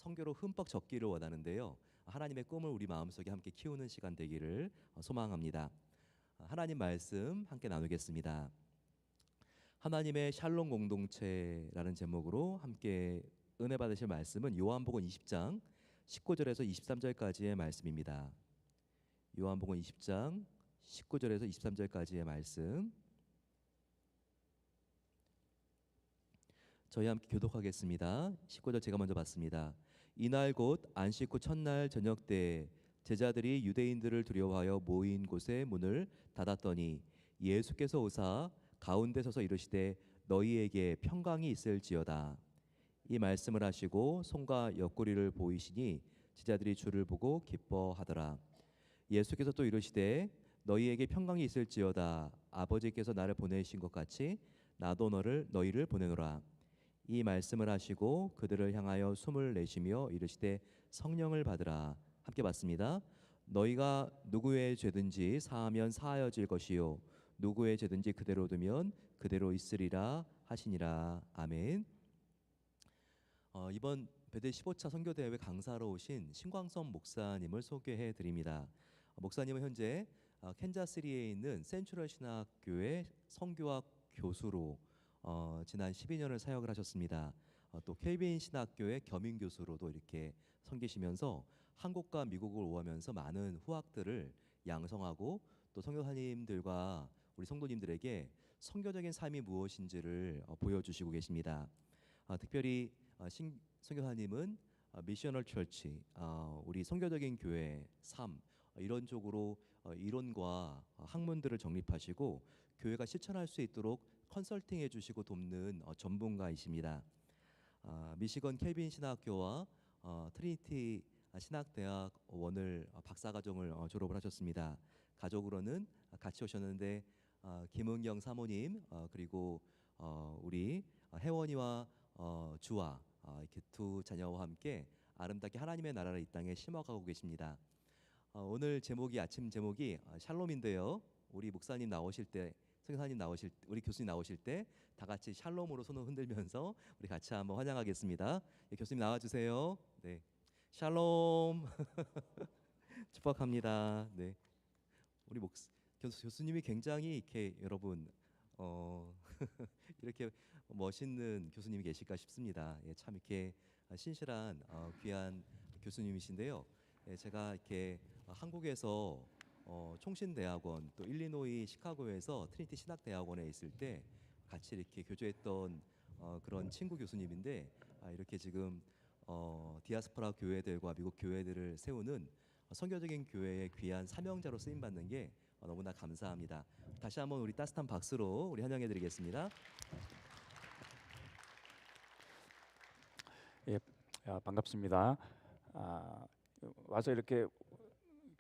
성교로 흠뻑 젖기를 원하는데요. 하나님의 꿈을 우리 마음속에 함께 키우는 시간 되기를 소망합니다. 하나님 말씀 함께 나누겠습니다. 하나님의 샬롬 공동체라는 제목으로 함께 은혜 받으실 말씀은 요한복음 20장 19절에서 23절까지의 말씀입니다. 요한복음 20장 19절에서 23절까지의 말씀 저희 함께 교독하겠습니다. 19절 제가 먼저 봤습니다. 이날 곧 안식 후 첫날 저녁 때 제자들이 유대인들을 두려워하여 모인 곳에 문을 닫았더니 예수께서 오사 가운데 서서 이르시되 너희에게 평강이 있을지어다. 이 말씀을 하시고 손과 옆구리를 보이시니 제자들이 주를 보고 기뻐하더라. 예수께서 또 이르시되 너희에게 평강이 있을지어다. 아버지께서 나를 보내신 것 같이 나도 너희를 보내노라. 이 말씀을 하시고 그들을 향하여 숨을 내쉬며 이르시되 성령을 받으라. 함께 받습니다. 너희가 누구의 죄든지 사하면 사하여질 것이요 누구의 죄든지 그대로 두면 그대로 있으리라 하시니라. 아멘. 이번 베델 15차 선교대회 강사로 오신 신광선 목사님을 소개해 드립니다. 목사님은 현재 캔자스리에 있는 센츄럴 신학교의 선교학 교수로 지난 12년을 사역을 하셨습니다. 또 켈빈 신학교의 겸임 교수로도 이렇게 섬기시면서 한국과 미국을 오가면서 많은 후학들을 양성하고 또 선교사님들과 우리 성도님들에게 선교적인 삶이 무엇인지를 보여주시고 계십니다. 특별히 신 선교사님은 미셔널 처치, 우리 선교적인 교회 삶 이런 쪽으로 이론과 학문들을 정립하시고 교회가 실천할 수 있도록 컨설팅해 주시고 돕는 전문가이십니다. 미시건 켈빈 신학교와 트리니티 신학대학원을 박사과정을 졸업을 하셨습니다. 가족으로는 같이 오셨는데 김은경 사모님 그리고 우리 혜원이와 주아 이렇게 두 자녀와 함께 아름답게 하나님의 나라를 이 땅에 심어가고 계십니다. 오늘 제목이 아침 제목이 샬롬인데요. 우리 목사님 나오실 때, 선교사님 나오실, 우리 교수님 나오실 때 다 같이 샬롬으로 손을 흔들면서 우리 같이 한번 환영하겠습니다. 예, 교수님 나와주세요. 네, 샬롬 축복합니다. 네, 우리 교수님이 굉장히 이렇게 여러분 이렇게 멋있는 교수님이 계실까 싶습니다. 예, 참 이렇게 신실한 귀한 교수님이신데요. 예, 제가 이렇게 한국에서 총신대학원 또 일리노이 시카고에서 트리니티 신학대학원에 있을 때 같이 이렇게 교제했던 그런 친구 교수님인데 이렇게 지금 디아스포라 교회들과 미국 교회들을 세우는 선교적인 교회의 귀한 사명자로 쓰임 받는 게 너무나 감사합니다. 다시 한번 우리 따뜻한 박수로 우리 환영해드리겠습니다. 예, 반갑습니다. 와서 이렇게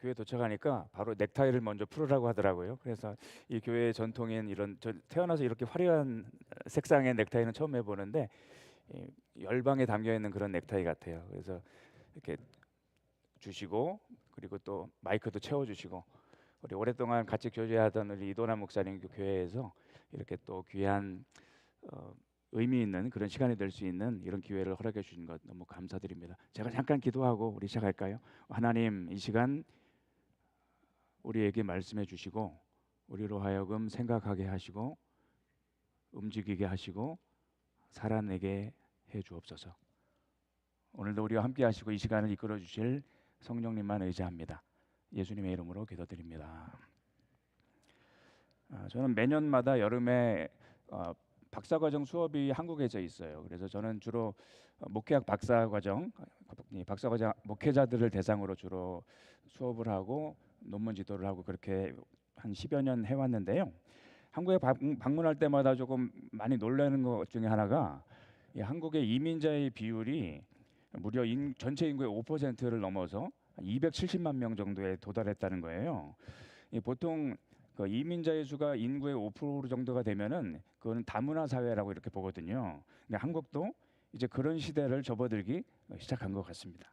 교회 도착하니까 바로 넥타이를 먼저 풀으라고 하더라고요. 그래서 이 교회의 전통인 이런 태어나서 이렇게 화려한 색상의 넥타이는 처음 해보는데 열방에 담겨 있는 그런 넥타이 같아요. 그래서 이렇게 주시고 그리고 또 마이크도 채워주시고 우리 오랫동안 같이 교제하던 우리 이도남 목사님 교회에서 이렇게 또 귀한 의미 있는 그런 시간이 될 수 있는 이런 기회를 허락해 주신 것 너무 감사드립니다. 제가 잠깐 기도하고 우리 시작할까요? 하나님, 이 시간 우리에게 말씀해 주시고 우리로 하여금 생각하게 하시고 움직이게 하시고 살아내게 해 주옵소서. 오늘도 우리와 함께 하시고 이 시간을 이끌어 주실 성령님만 의지합니다. 예수님의 이름으로 기도드립니다. 저는 매년마다 여름에 박사과정 수업이 한국에서 있어요. 그래서 저는 주로 목회학 박사과정, 박사과정 목회자들을 대상으로 주로 수업을 하고 논문 지도를 하고 그렇게 한 10여 년 해왔는데요. 한국에 방문할 때마다 조금 많이 놀라는 것 중에 하나가 한국의 이민자의 비율이 무려 전체 인구의 5%를 넘어서 270만 명 정도에 도달했다는 거예요. 보통 그 이민자의 수가 인구의 5% 정도가 되면은 그거는 다문화 사회라고 이렇게 보거든요. 근데 한국도 이제 그런 시대를 접어들기 시작한 것 같습니다.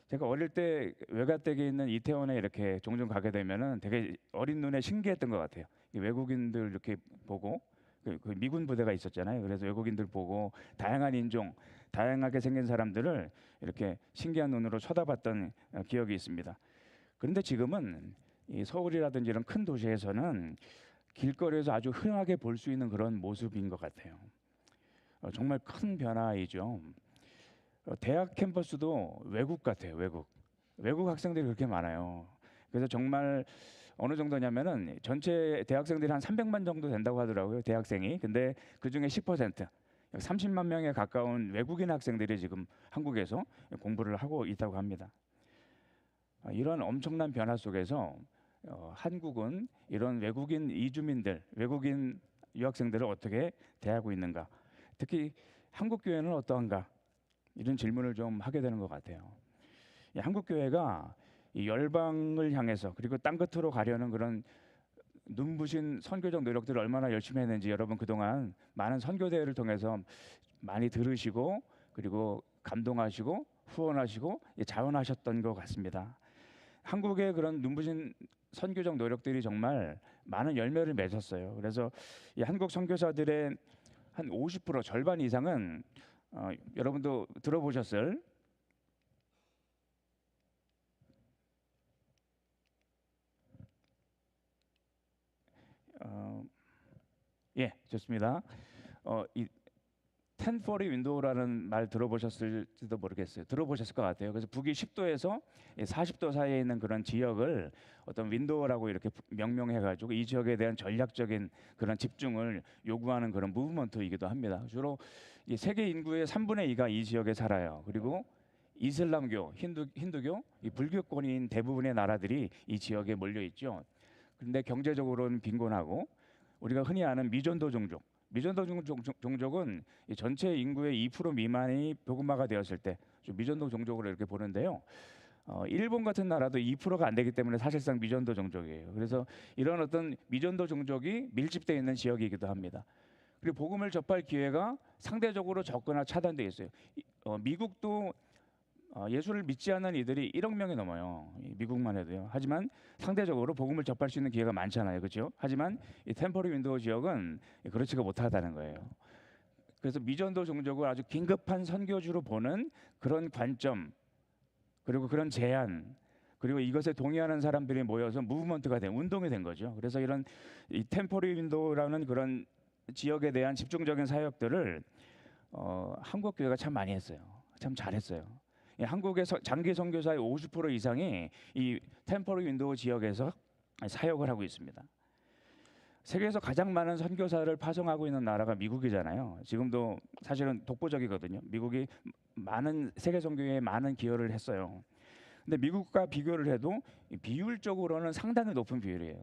제가 어릴 때 외가댁에 있는 이태원에 이렇게 종종 가게 되면은 되게 어린 눈에 신기했던 것 같아요. 외국인들 이렇게 보고 그 미군 부대가 있었잖아요. 그래서 외국인들 보고 다양한 인종 다양하게 생긴 사람들을 이렇게 신기한 눈으로 쳐다봤던 기억이 있습니다. 그런데 지금은 이 서울이라든지 이런 큰 도시에서는 길거리에서 아주 흔하게 볼 수 있는 그런 모습인 것 같아요. 정말 큰 변화이죠. 대학 캠퍼스도 외국 같아요. 외국 학생들이 그렇게 많아요. 그래서 정말 어느 정도냐면은 전체 대학생들이 한 300만 정도 된다고 하더라고요. 대학생이. 근데 그중에 10%, 30만 명에 가까운 외국인 학생들이 지금 한국에서 공부를 하고 있다고 합니다. 이런 엄청난 변화 속에서 한국은 이런 외국인 이주민들, 외국인 유학생들을 어떻게 대하고 있는가? 특히 한국 교회는 어떠한가? 이런 질문을 좀 하게 되는 것 같아요. 한국 교회가 이 열방을 향해서 그리고 땅 끝으로 가려는 그런 눈부신 선교적 노력들을 얼마나 열심히 했는지 여러분 그동안 많은 선교 대회를 통해서 많이 들으시고 그리고 감동하시고 후원하시고 자원하셨던 것 같습니다. 한국의 그런 눈부신 선교적 노력들이 정말 많은 열매를 맺었어요. 그래서 이 한국 선교사들의 한 50% 절반 이상은 여러분도 들어보셨을 예, 좋습니다. 이 1040 윈도우라는 말 들어보셨을지도 모르겠어요. 들어보셨을 것 같아요. 그래서 북위 10도에서 40도 사이에 있는 그런 지역을 어떤 윈도우라고 이렇게 명명해가지고 이 지역에 대한 전략적인 그런 집중을 요구하는 그런 무브먼트이기도 합니다. 주로 이 세계 인구의 3분의 2가 이 지역에 살아요. 그리고 이슬람교, 힌두교, 이 불교권인 대부분의 나라들이 이 지역에 몰려 있죠. 그런데 경제적으로는 빈곤하고 우리가 흔히 아는 미전도 종족은 이 전체 인구의 2% 미만이 복음화가 되었을 때 미전도 종족으로 이렇게 보는데요. 일본 같은 나라도 2%가 안 되기 때문에 사실상 미전도 종족이에요. 그래서 이런 어떤 미전도 종족이 밀집되어 있는 지역이기도 합니다. 그리고 복음을 접할 기회가 상대적으로 적거나 차단되어 있어요. 미국도 예수를 믿지 않는 이들이 1억 명이 넘어요. 미국만 해도요. 하지만 상대적으로 복음을 접할 수 있는 기회가 많잖아요. 그렇죠? 하지만 이 템퍼리 윈도우 지역은 그렇지가 못하다는 거예요. 그래서 미전도 종족을 아주 긴급한 선교주로 보는 그런 관점 그리고 그런 제안 그리고 이것에 동의하는 사람들이 모여서 무브먼트가 된 운동이 된 거죠. 그래서 이런 이 템퍼리 윈도우라는 그런 지역에 대한 집중적인 사역들을 한국 교회가 참 많이 했어요. 참 잘했어요. 한국의 장기 선교사의 50% 이상이 이 템퍼리 윈도우 지역에서 사역을 하고 있습니다. 세계에서 가장 많은 선교사를 파송하고 있는 나라가 미국이잖아요. 지금도 사실은 독보적이거든요. 미국이 많은 세계 선교에 많은 기여를 했어요. 근데 미국과 비교를 해도 비율적으로는 상당히 높은 비율이에요.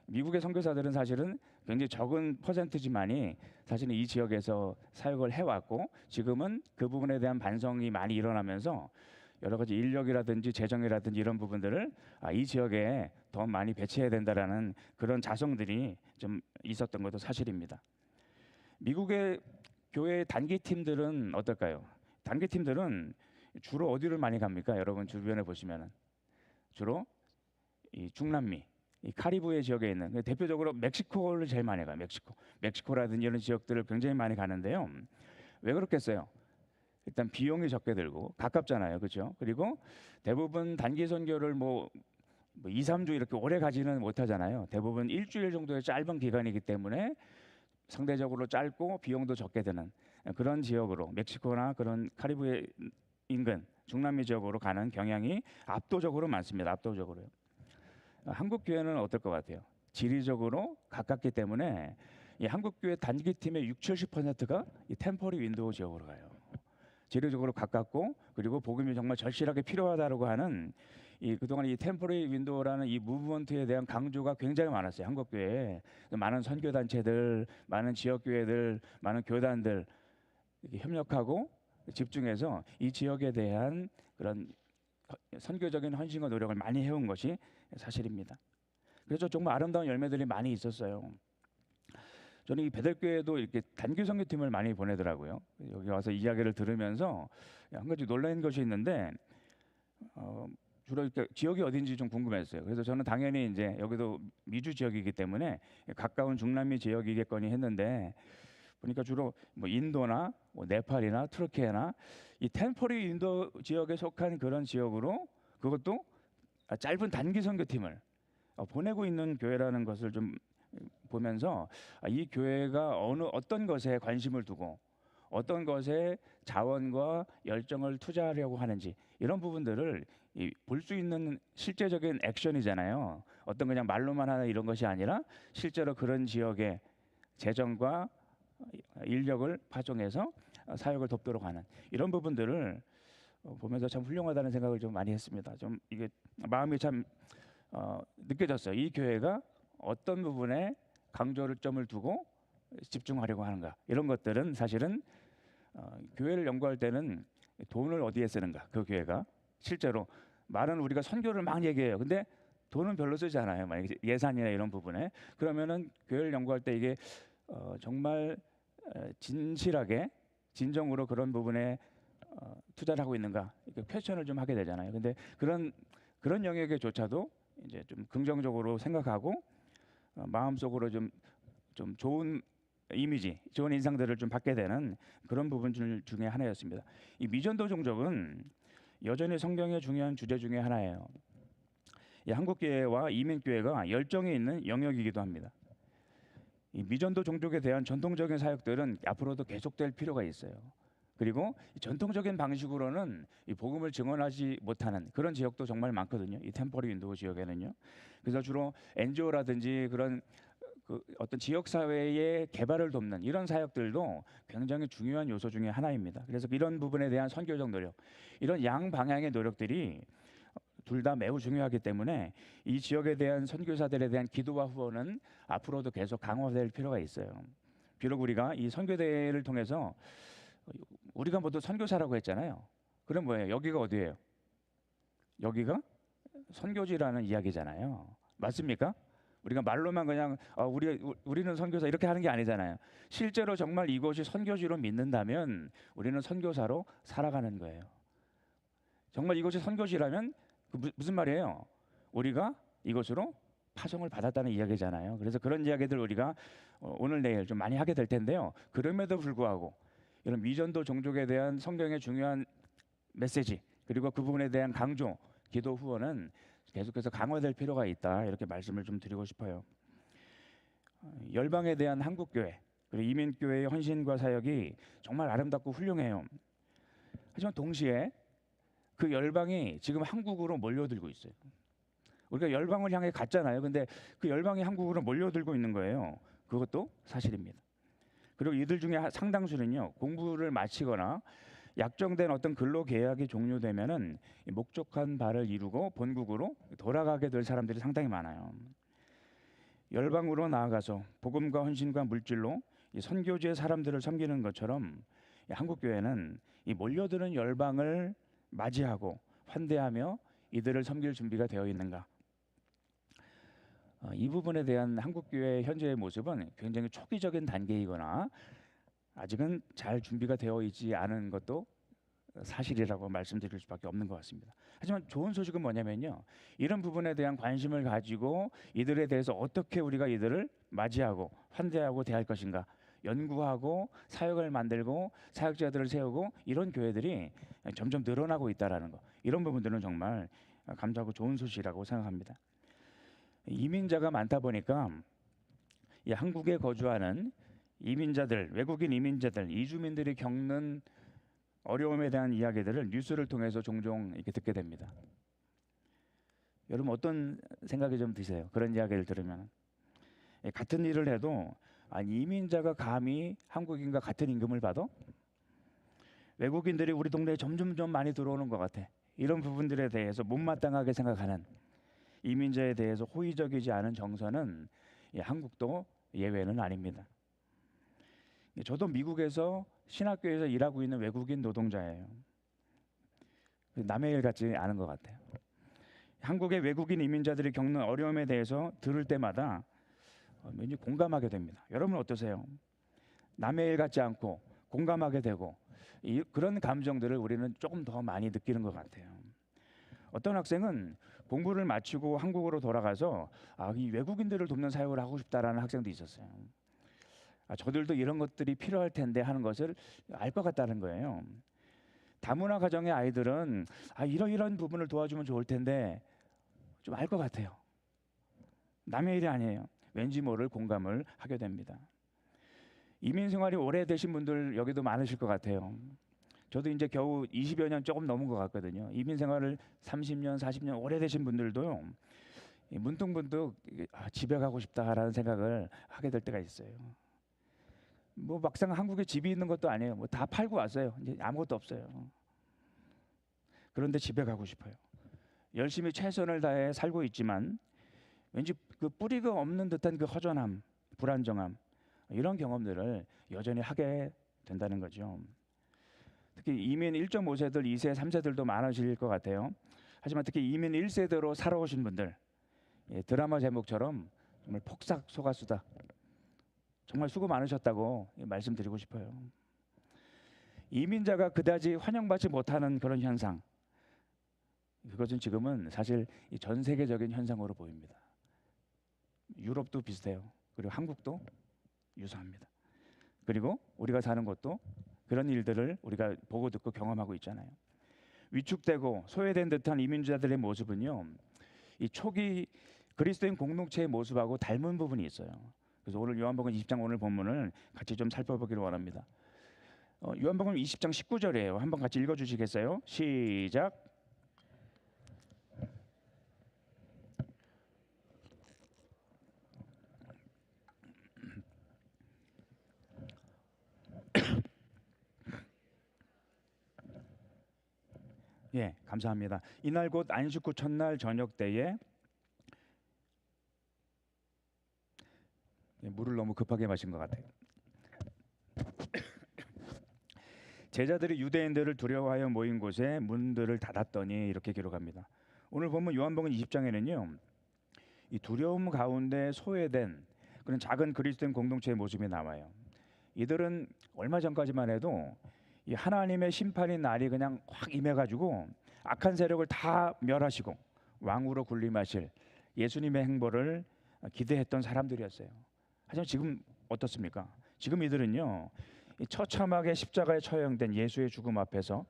미국의 선교사들은 사실은 굉장히 적은 퍼센트지만이 사실은 이 지역에서 사역을 해왔고 지금은 그 부분에 대한 반성이 많이 일어나면서 여러 가지 인력이라든지 재정이라든지 이런 부분들을 이 지역에 더 많이 배치해야 된다라는 그런 자성들이 좀 있었던 것도 사실입니다. 미국의 교회 단기 팀들은 어떨까요? 단기 팀들은 주로 어디를 많이 갑니까? 여러분 주변에 보시면은 주로 이 중남미, 이 카리브해 지역에 있는 대표적으로 멕시코를 제일 많이 가요. 멕시코라든지 이런 지역들을 굉장히 많이 가는데요. 왜 그렇겠어요? 일단 비용이 적게 들고 가깝잖아요, 그렇죠? 그리고 대부분 단기 선교를 뭐 2, 3주 이렇게 오래 가지는 못하잖아요. 대부분 일주일 정도의 짧은 기간이기 때문에 상대적으로 짧고 비용도 적게 드는 그런 지역으로 멕시코나 그런 카리브해 인근 중남미 지역으로 가는 경향이 압도적으로 많습니다. 압도적으로요. 한국 교회는 어떨 것 같아요? 지리적으로 가깝기 때문에 이 한국 교회 단기 팀의 60, 70%가 이 템퍼리 윈도우 지역으로 가요. 지리적으로 가깝고 그리고 복음이 정말 절실하게 필요하다고 하는 이 그동안 이 템퍼리 윈도우라는 이 무브먼트에 대한 강조가 굉장히 많았어요. 한국 교회에 많은 선교 단체들, 많은 지역 교회들, 많은 교단들 협력하고 집중해서 이 지역에 대한 그런 선교적인 헌신과 노력을 많이 해온 것이 사실입니다. 그래서 정말 아름다운 열매들이 많이 있었어요. 저는 이 베들교회도 이렇게 단기 선교팀을 많이 보내더라고요. 여기 와서 이야기를 들으면서 한 가지 놀란 것이 있는데 주로 이렇게 지역이 어딘지 좀 궁금했어요. 그래서 저는 당연히 이제 여기도 미주 지역이기 때문에 가까운 중남미 지역이겠거니 했는데 보니까 주로 뭐 인도나 뭐 네팔이나 트르키에나 이 템포리 인도 지역에 속한 그런 지역으로 그것도 짧은 단기 선교팀을 보내고 있는 교회라는 것을 좀 보면서 이 교회가 어떤 것에 관심을 두고 어떤 것에 자원과 열정을 투자하려고 하는지 이런 부분들을 볼 수 있는 실제적인 액션이잖아요. 어떤 그냥 말로만 하는 이런 것이 아니라 실제로 그런 지역의 재정과 인력을 파송해서 사역을 돕도록 하는 이런 부분들을 보면서 참 훌륭하다는 생각을 좀 많이 했습니다. 좀 이게 마음이 참 느껴졌어요. 이 교회가 어떤 부분에 강조를 점을 두고 집중하려고 하는가 이런 것들은 사실은 교회를 연구할 때는 돈을 어디에 쓰는가 그 교회가 실제로 말은 우리가 선교를 막 얘기해요. 근데 돈은 별로 쓰지 않아요. 만약에 예산이나 이런 부분에 그러면은 교회를 연구할 때 이게 정말 진실하게 진정으로 그런 부분에 투자를 하고 있는가 이렇게 퀘스천을 좀 하게 되잖아요. 근데 그런 영역에조차도 이제 좀 긍정적으로 생각하고 마음속으로 좀 좋은 이미지, 좋은 인상들을 좀 받게 되는 그런 부분 중에 하나였습니다. 이 미전도 종족은 여전히 성경의 중요한 주제 중에 하나예요. 이 한국교회와 이민교회가 열정이 있는 영역이기도 합니다. 이 미전도 종족에 대한 전통적인 사역들은 앞으로도 계속될 필요가 있어요. 그리고 전통적인 방식으로는 이 복음을 증언하지 못하는 그런 지역도 정말 많거든요. 이 템포리 윈도우 지역에는요. 그래서 주로 NGO라든지 그런 어떤 지역 사회의 개발을 돕는 이런 사역들도 굉장히 중요한 요소 중에 하나입니다. 그래서 이런 부분에 대한 선교적 노력, 이런 양 방향의 노력들이 둘 다 매우 중요하기 때문에 이 지역에 대한 선교사들에 대한 기도와 후원은 앞으로도 계속 강화될 필요가 있어요. 비록 우리가 이 선교대회를 통해서 우리가 모두 선교사라고 했잖아요. 그럼 뭐예요? 여기가 어디예요? 여기가 선교지라는 이야기잖아요. 맞습니까? 우리가 말로만 그냥 우리는 선교사 이렇게 하는 게 아니잖아요. 실제로 정말 이곳이 선교지로 믿는다면 우리는 선교사로 살아가는 거예요. 정말 이곳이 선교지라면 무슨 말이에요? 우리가 이곳으로 파송을 받았다는 이야기잖아요. 그래서 그런 이야기들 우리가 오늘 내일 좀 많이 하게 될 텐데요. 그럼에도 불구하고 이런 미전도 종족에 대한 성경의 중요한 메시지 그리고 그 부분에 대한 강조, 기도 후원은 계속해서 강화될 필요가 있다 이렇게 말씀을 좀 드리고 싶어요. 열방에 대한 한국교회 그리고 이민교회의 헌신과 사역이 정말 아름답고 훌륭해요. 하지만 동시에 그 열방이 지금 한국으로 몰려들고 있어요. 우리가 열방을 향해 갔잖아요. 근데 그 열방이 한국으로 몰려들고 있는 거예요. 그것도 사실입니다. 그리고 이들 중에 상당수는요 공부를 마치거나 약정된 어떤 근로 계약이 종료되면은 목적한 바를 이루고 본국으로 돌아가게 될 사람들이 상당히 많아요. 열방으로 나아가서 복음과 헌신과 물질로 이 선교지의 사람들을 섬기는 것처럼 한국 교회는 이 몰려드는 열방을 맞이하고 환대하며 이들을 섬길 준비가 되어 있는가? 이 부분에 대한 한국 교회의 현재의 모습은 굉장히 초기적인 단계이거나 아직은 잘 준비가 되어 있지 않은 것도 사실이라고 말씀드릴 수밖에 없는 것 같습니다. 하지만 좋은 소식은 뭐냐면요. 이런 부분에 대한 관심을 가지고 이들에 대해서 어떻게 우리가 이들을 맞이하고 환대하고 대할 것인가 연구하고 사역을 만들고 사역자들을 세우고 이런 교회들이 점점 늘어나고 있다라는 거. 이런 부분들은 정말 감사하고 좋은 소식이라고 생각합니다. 이민자가 많다 보니까 이 한국에 거주하는 이민자들, 외국인 이민자들, 이주민들이 겪는 어려움에 대한 이야기들을 뉴스를 통해서 종종 이렇게 듣게 됩니다. 여러분 어떤 생각이 좀 드세요? 그런 이야기를 들으면 같은 일을 해도 이민자가 감히 한국인과 같은 임금을 받아? 외국인들이 우리 동네에 점점 많이 들어오는 것 같아. 이런 부분들에 대해서 못마땅하게 생각하는 이민자에 대해서 호의적이지 않은 정서는 한국도 예외는 아닙니다. 저도 미국에서 신학교에서 일하고 있는 외국인 노동자예요. 남의 일 같지 않은 것 같아요. 한국의 외국인 이민자들이 겪는 어려움에 대해서 들을 때마다 왠지 공감하게 됩니다. 여러분 어떠세요? 남의 일 같지 않고 공감하게 되고 그런 감정들을 우리는 조금 더 많이 느끼는 것 같아요. 어떤 학생은 공부를 마치고 한국으로 돌아가서 이 외국인들을 돕는 사역을 하고 싶다라는 학생도 있었어요. 저들도 이런 것들이 필요할 텐데 하는 것을 알 것 같다는 거예요. 다문화 가정의 아이들은 이런 부분을 도와주면 좋을 텐데 좀 알 것 같아요. 남의 일이 아니에요. 왠지 모를 공감을 하게 됩니다. 이민 생활이 오래되신 분들 여기도 많으실 것 같아요. 저도 이제 겨우 20여 년 조금 넘은 것 같거든요. 이민 생활을 30년, 40년 오래되신 분들도요. 문득문득 집에 가고 싶다라는 생각을 하게 될 때가 있어요. 뭐 막상 한국에 집이 있는 것도 아니에요. 뭐 다 팔고 왔어요. 이제 아무것도 없어요. 그런데 집에 가고 싶어요. 열심히 최선을 다해 살고 있지만 왠지 그 뿌리가 없는 듯한 그 허전함, 불안정함 이런 경험들을 여전히 하게 된다는 거죠. 특히 이민 1.5세들, 2세, 3세들도 많으실 것 같아요. 하지만 특히 이민 1세대로 살아오신 분들, 드라마 제목처럼 정말 폭삭 속았수다. 정말 수고 많으셨다고 말씀드리고 싶어요. 이민자가 그다지 환영받지 못하는 그런 현상, 그것은 지금은 사실 전 세계적인 현상으로 보입니다. 유럽도 비슷해요. 그리고 한국도 유사합니다. 그리고 우리가 사는 곳도 그런 일들을 우리가 보고 듣고 경험하고 있잖아요. 위축되고 소외된 듯한 이민자들의 모습은요, 이 초기 그리스도인 공동체의 모습하고 닮은 부분이 있어요. 그래서 오늘 요한복음 20장 오늘 본문을 같이 좀 살펴보기를 원합니다. 요한복음 20장 19절이에요. 한번 같이 읽어주시겠어요? 시작. 예, 감사합니다. 이날 곧 안식 후 첫날 저녁 때에 물을 너무 급하게 마신 것 같아요. 제자들이 유대인들을 두려워하여 모인 곳에 문들을 닫았더니 이렇게 기록합니다. 오늘 보면 요한복음 20장에는요, 이 두려움 가운데 소외된 그런 작은 그리스도인 공동체의 모습이 나와요. 이들은 얼마 전까지만 해도 이 하나님의 심판의 날이 그냥 확 임해가지고 악한 세력을 다 멸하시고 왕으로 군림하실 예수님의 행보를 기대했던 사람들이었어요. 하지만 지금 어떻습니까? 지금 이들은요, 이 처참하게 십자가에 처형된 예수의 죽음 앞에서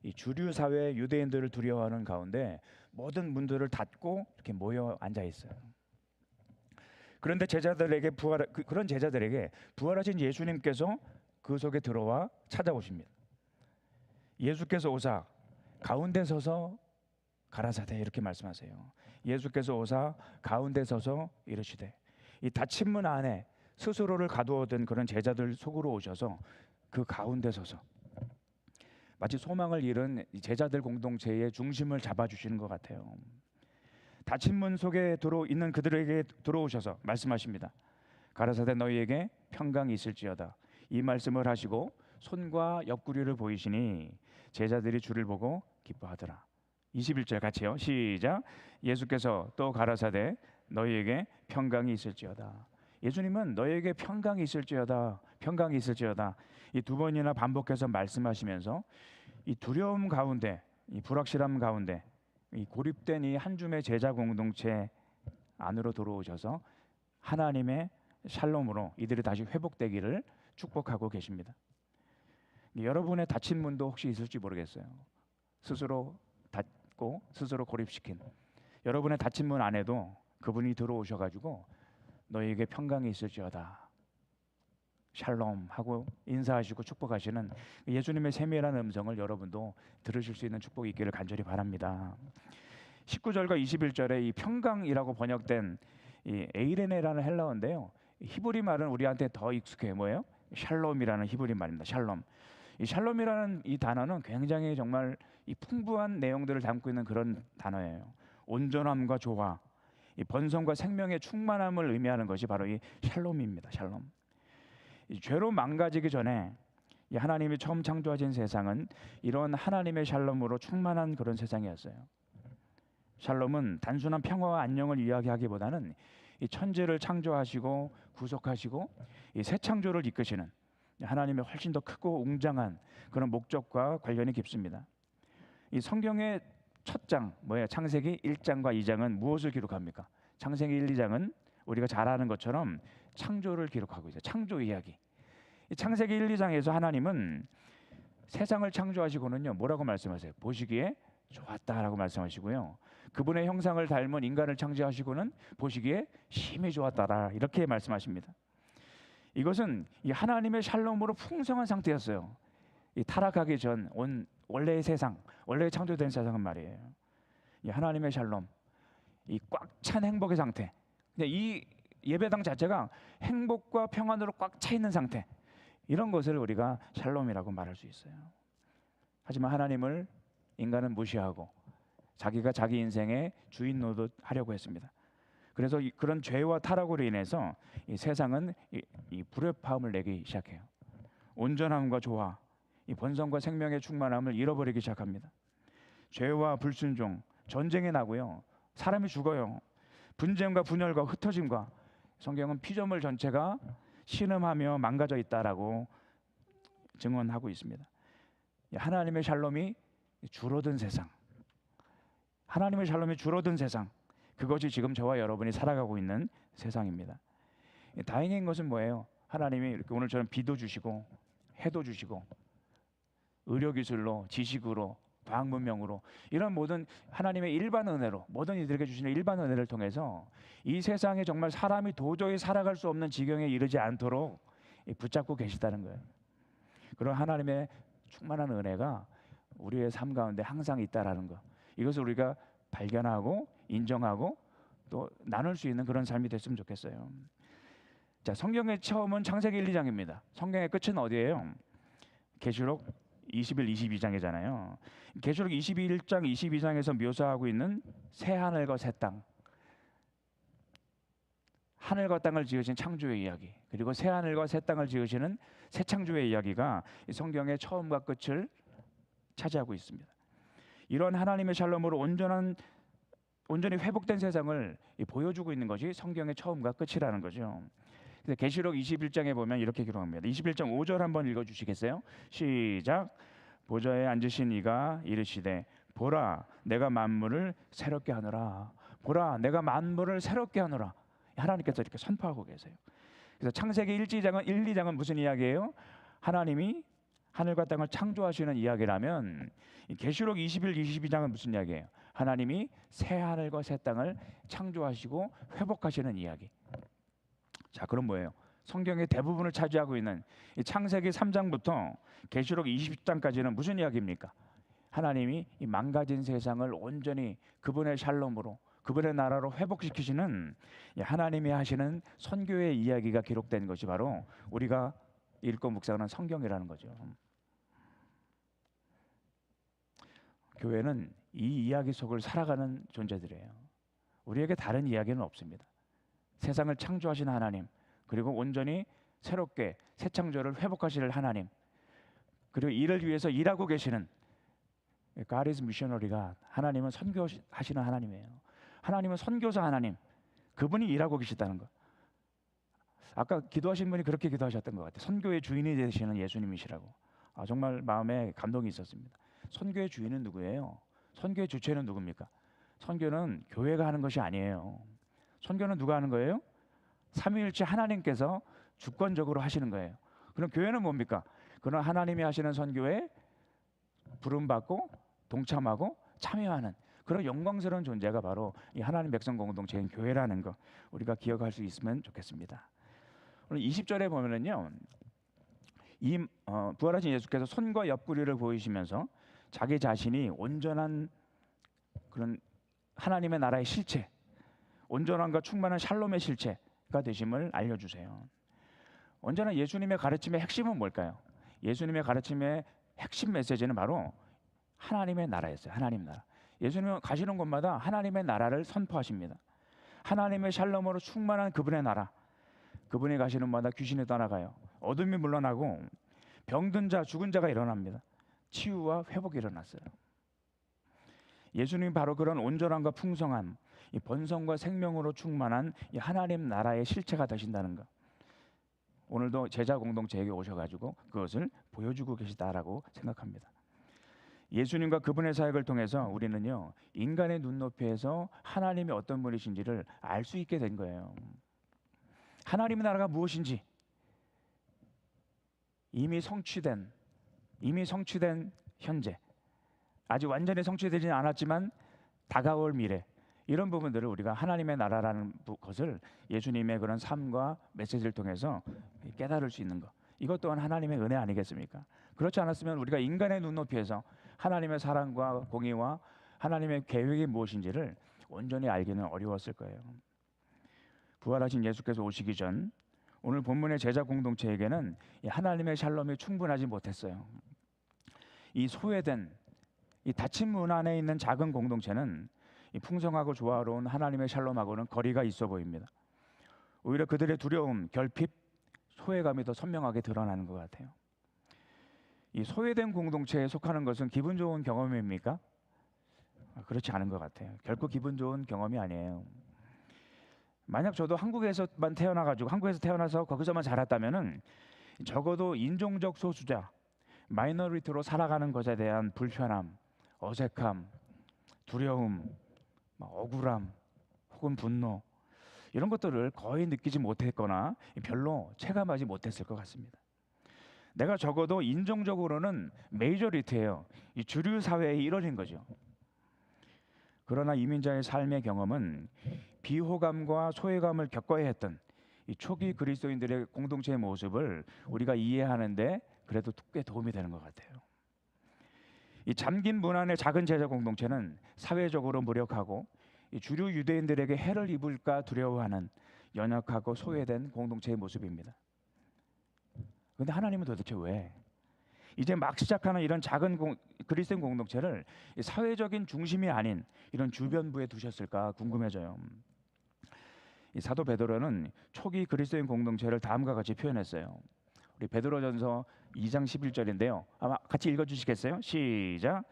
이 주류 사회 유대인들을 두려워하는 가운데 모든 문들을 닫고 이렇게 모여 앉아 있어요. 그런데 제자들에게 그런 제자들에게 부활하신 예수님께서 그 속에 들어와 찾아오십니다. 예수께서 오사 가운데 서서 가라사대 이렇게 말씀하세요. 예수께서 오사 가운데 서서 이르시되, 이 닫힌 문 안에 스스로를 가두어둔 그런 제자들 속으로 오셔서 그 가운데 서서 마치 소망을 잃은 제자들 공동체의 중심을 잡아주시는 것 같아요. 닫힌 문 속에 있는 그들에게 들어오셔서 말씀하십니다. 가라사대 너희에게 평강이 있을지어다. 이 말씀을 하시고 손과 옆구리를 보이시니 제자들이 주를 보고 기뻐하더라. 21절 같이요. 시작. 예수께서 또 가라사대 너희에게 평강이 있을지어다. 예수님은 너희에게 평강이 있을지어다, 평강이 있을지어다 이 두 번이나 반복해서 말씀하시면서 이 두려움 가운데, 이 불확실함 가운데, 이 고립된 이 한 줌의 제자 공동체 안으로 들어오셔서 하나님의 샬롬으로 이들이 다시 회복되기를 축복하고 계십니다. 여러분의 닫힌 문도 혹시 있을지 모르겠어요. 스스로 닫고 스스로 고립시킨 여러분의 닫힌 문 안에도 그분이 들어오셔가지고 너희에게 평강이 있을지어다, 샬롬 하고 인사하시고 축복하시는 예수님의 세밀한 음성을 여러분도 들으실 수 있는 축복이 있기를 간절히 바랍니다. 19절과 21절에 이 평강이라고 번역된 이 에이레네라는 헬라어인데요, 히브리 말은 우리한테 더 익숙해요. 뭐예요? 샬롬이라는 히브리 말입니다. 샬롬. 이 샬롬이라는 이 단어는 굉장히 정말 이 풍부한 내용들을 담고 있는 그런 단어예요. 온전함과 조화, 이 번성과 생명의 충만함을 의미하는 것이 바로 이 샬롬입니다. 샬롬. 이 죄로 망가지기 전에 이 하나님이 처음 창조하신 세상은 이런 하나님의 샬롬으로 충만한 그런 세상이었어요. 샬롬은 단순한 평화와 안녕을 이야기하기보다는 이 천지를 창조하시고 구속하시고 이 새 창조를 이끄시는 하나님의 훨씬 더 크고 웅장한 그런 목적과 관련이 깊습니다. 이 성경의 첫 장 뭐예요? 창세기 1장과 2장은 무엇을 기록합니까? 창세기 1, 2장은 우리가 잘 아는 것처럼 창조를 기록하고 있어요. 창조 이야기. 이 창세기 1, 2장에서 하나님은 세상을 창조하시고는요 뭐라고 말씀하세요? 보시기에 좋았다라고 말씀하시고요. 그분의 형상을 닮은 인간을 창조하시고는 보시기에 심히 좋았다라 이렇게 말씀하십니다. 이것은 이 하나님의 샬롬으로 풍성한 상태였어요. 이 타락하기 전 원래의 세상, 원래 창조된 세상은 말이에요. 이 하나님의 샬롬, 이 꽉 찬 행복의 상태. 이 예배당 자체가 행복과 평안으로 꽉 차 있는 상태. 이런 것을 우리가 샬롬이라고 말할 수 있어요. 하지만 하나님을 인간은 무시하고 자기가 자기 인생의 주인 노릇하려고 했습니다. 그래서 그런 죄와 타락으로 인해서 이 세상은 이 불협화음을 내기 시작해요. 온전함과 조화, 이 번성과 생명의 충만함을 잃어버리기 시작합니다. 죄와 불순종, 전쟁이 나고요. 사람이 죽어요. 분쟁과 분열과 흩어짐과 성경은 피조물 전체가 신음하며 망가져 있다라고 증언하고 있습니다. 하나님의 샬롬이 줄어든 세상, 하나님의 샬롬이 줄어든 세상, 그것이 지금 저와 여러분이 살아가고 있는 세상입니다. 다행인 것은 뭐예요? 하나님이 이렇게 오늘처럼 비도 주시고 해도 주시고 의료기술로 지식으로 과학 문명으로 이런 모든 하나님의 일반 은혜로 모든 이들에게 주시는 일반 은혜를 통해서 이 세상에 정말 사람이 도저히 살아갈 수 없는 지경에 이르지 않도록 붙잡고 계시다는 거예요. 그런 하나님의 충만한 은혜가 우리의 삶 가운데 항상 있다라는 거, 이것을 우리가 발견하고 인정하고 또 나눌 수 있는 그런 삶이 됐으면 좋겠어요. 자, 성경의 처음은 창세기 1, 2장입니다. 성경의 끝은 어디예요? 계시록 21, 22장이잖아요. 계시록 21장, 22장에서 묘사하고 있는 새 하늘과 새 땅, 하늘과 땅을 지으신 창조의 이야기, 그리고 새 하늘과 새 땅을 지으시는 새 창조의 이야기가 성경의 처음과 끝을 차지하고 있습니다. 이런 하나님의 샬롬으로 온전히 회복된 세상을 보여주고 있는 것이 성경의 처음과 끝이라는 거죠. 계시록 21장에 보면 이렇게 기록합니다. 21장 5절 한번 읽어주시겠어요? 시작. 보좌에 앉으신 이가 이르시되 보라 내가 만물을 새롭게 하노라. 보라 내가 만물을 새롭게 하노라. 하나님께서 이렇게 선포하고 계세요. 그래서 창세기 1, 2장은 무슨 이야기예요? 하나님이 하늘과 땅을 창조하시는 이야기라면 계시록 21, 22장은 무슨 이야기예요? 하나님이 새 하늘과 새 땅을 창조하시고 회복하시는 이야기. 자, 그럼 뭐예요? 성경의 대부분을 차지하고 있는 이 창세기 3장부터 계시록 20장까지는 무슨 이야기입니까? 하나님이 이 망가진 세상을 온전히 그분의 샬롬으로 그분의 나라로 회복시키시는 하나님이 하시는 선교의 이야기가 기록된 것이 바로 우리가 읽고 묵상하는 성경이라는 거죠. 교회는 이 이야기 속을 살아가는 존재들이에요. 우리에게 다른 이야기는 없습니다. 세상을 창조하신 하나님, 그리고 온전히 새롭게 새 창조를 회복하실 하나님, 그리고 이를 위해서 일하고 계시는 God is missionary가 하나님은 선교하시는 하나님이에요. 하나님은 선교사 하나님, 그분이 일하고 계시다는 것. 아까 기도하신 분이 그렇게 기도하셨던 것 같아요. 선교의 주인이 되시는 예수님이시라고. 정말 마음에 감동이 있었습니다. 선교의 주인은 누구예요? 선교의 주체는 누굽니까? 선교는 교회가 하는 것이 아니에요. 선교는 누가 하는 거예요? 삼위일체 하나님께서 주권적으로 하시는 거예요. 그럼 교회는 뭡니까? 그런 하나님이 하시는 선교에 부름받고 동참하고 참여하는 그런 영광스러운 존재가 바로 이 하나님 백성 공동체인 교회라는 거 우리가 기억할 수 있으면 좋겠습니다. 오늘 20절에 보면은요, 부활하신 예수께서 손과 옆구리를 보이시면서 자기 자신이 온전한 그런 하나님의 나라의 실체, 온전함과 충만한 샬롬의 실체가 되심을 알려주세요. 언제나 예수님의 가르침의 핵심은 뭘까요? 예수님의 가르침의 핵심 메시지는 바로 하나님의 나라였어요. 하나님 나라. 예수님은 가시는 곳마다 하나님의 나라를 선포하십니다. 하나님의 샬롬으로 충만한 그분의 나라. 그분이 가시는 곳마다 귀신이 떠나가요. 어둠이 물러나고 병든 자, 죽은 자가 일어납니다. 치유와 회복이 일어났어요. 예수님이 바로 그런 온전함과 풍성함, 이 번성과 생명으로 충만한 이 하나님 나라의 실체가 되신다는 것. 오늘도 제자 공동체에게 오셔가지고 그것을 보여주고 계시다라고 생각합니다. 예수님과 그분의 사역을 통해서 우리는요, 인간의 눈높이에서 하나님이 어떤 분이신지를 알 수 있게 된 거예요. 하나님의 나라가 무엇인지 이미 성취된 현재, 아직 완전히 성취되지는 않았지만 다가올 미래, 이런 부분들을 우리가 하나님의 나라라는 것을 예수님의 그런 삶과 메시지를 통해서 깨달을 수 있는 것, 이것 또한 하나님의 은혜 아니겠습니까? 그렇지 않았으면 우리가 인간의 눈높이에서 하나님의 사랑과 공의와 하나님의 계획이 무엇인지를 온전히 알기는 어려웠을 거예요. 부활하신 예수께서 오시기 전 오늘 본문의 제자 공동체에게는 이 하나님의 샬롬이 충분하지 못했어요. 이 소외된, 이 닫힌 문 안에 있는 작은 공동체는 이 풍성하고 조화로운 하나님의 샬롬하고는 거리가 있어 보입니다. 오히려 그들의 두려움, 결핍, 소외감이 더 선명하게 드러나는 것 같아요. 이 소외된 공동체에 속하는 것은 기분 좋은 경험입니까? 그렇지 않은 것 같아요. 결코 기분 좋은 경험이 아니에요. 만약 저도 한국에서 태어나서 거기서만 자랐다면은 적어도 인종적 소수자, 마이너리티로 살아가는 것에 대한 불편함, 어색함, 두려움, 억울함, 혹은 분노, 이런 것들을 거의 느끼지 못했거나 별로 체감하지 못했을 것 같습니다. 내가 적어도 인종적으로는 메이저리티예요. 이 주류 사회의 일원인 거죠. 그러나 이민자의 삶의 경험은 비호감과 소외감을 겪어야 했던 이 초기 그리스도인들의 공동체의 모습을 우리가 이해하는데 그래도 꽤 도움이 되는 것 같아요. 이 잠긴 문 안의 작은 제자 공동체는 사회적으로 무력하고 이 주류 유대인들에게 해를 입을까 두려워하는 연약하고 소외된 공동체의 모습입니다. 그런데 하나님은 도대체 왜 이제 막 시작하는 이런 작은 그리스도인 공동체를 사회적인 중심이 아닌 이런 주변부에 두셨을까 궁금해져요. 이 사도 베드로는 초기 그리스도인 공동체를 다음과 같이 표현했어요. 우리 베드로전서 2장 11절인데요. 아마 같이 읽어주시겠어요? 시작.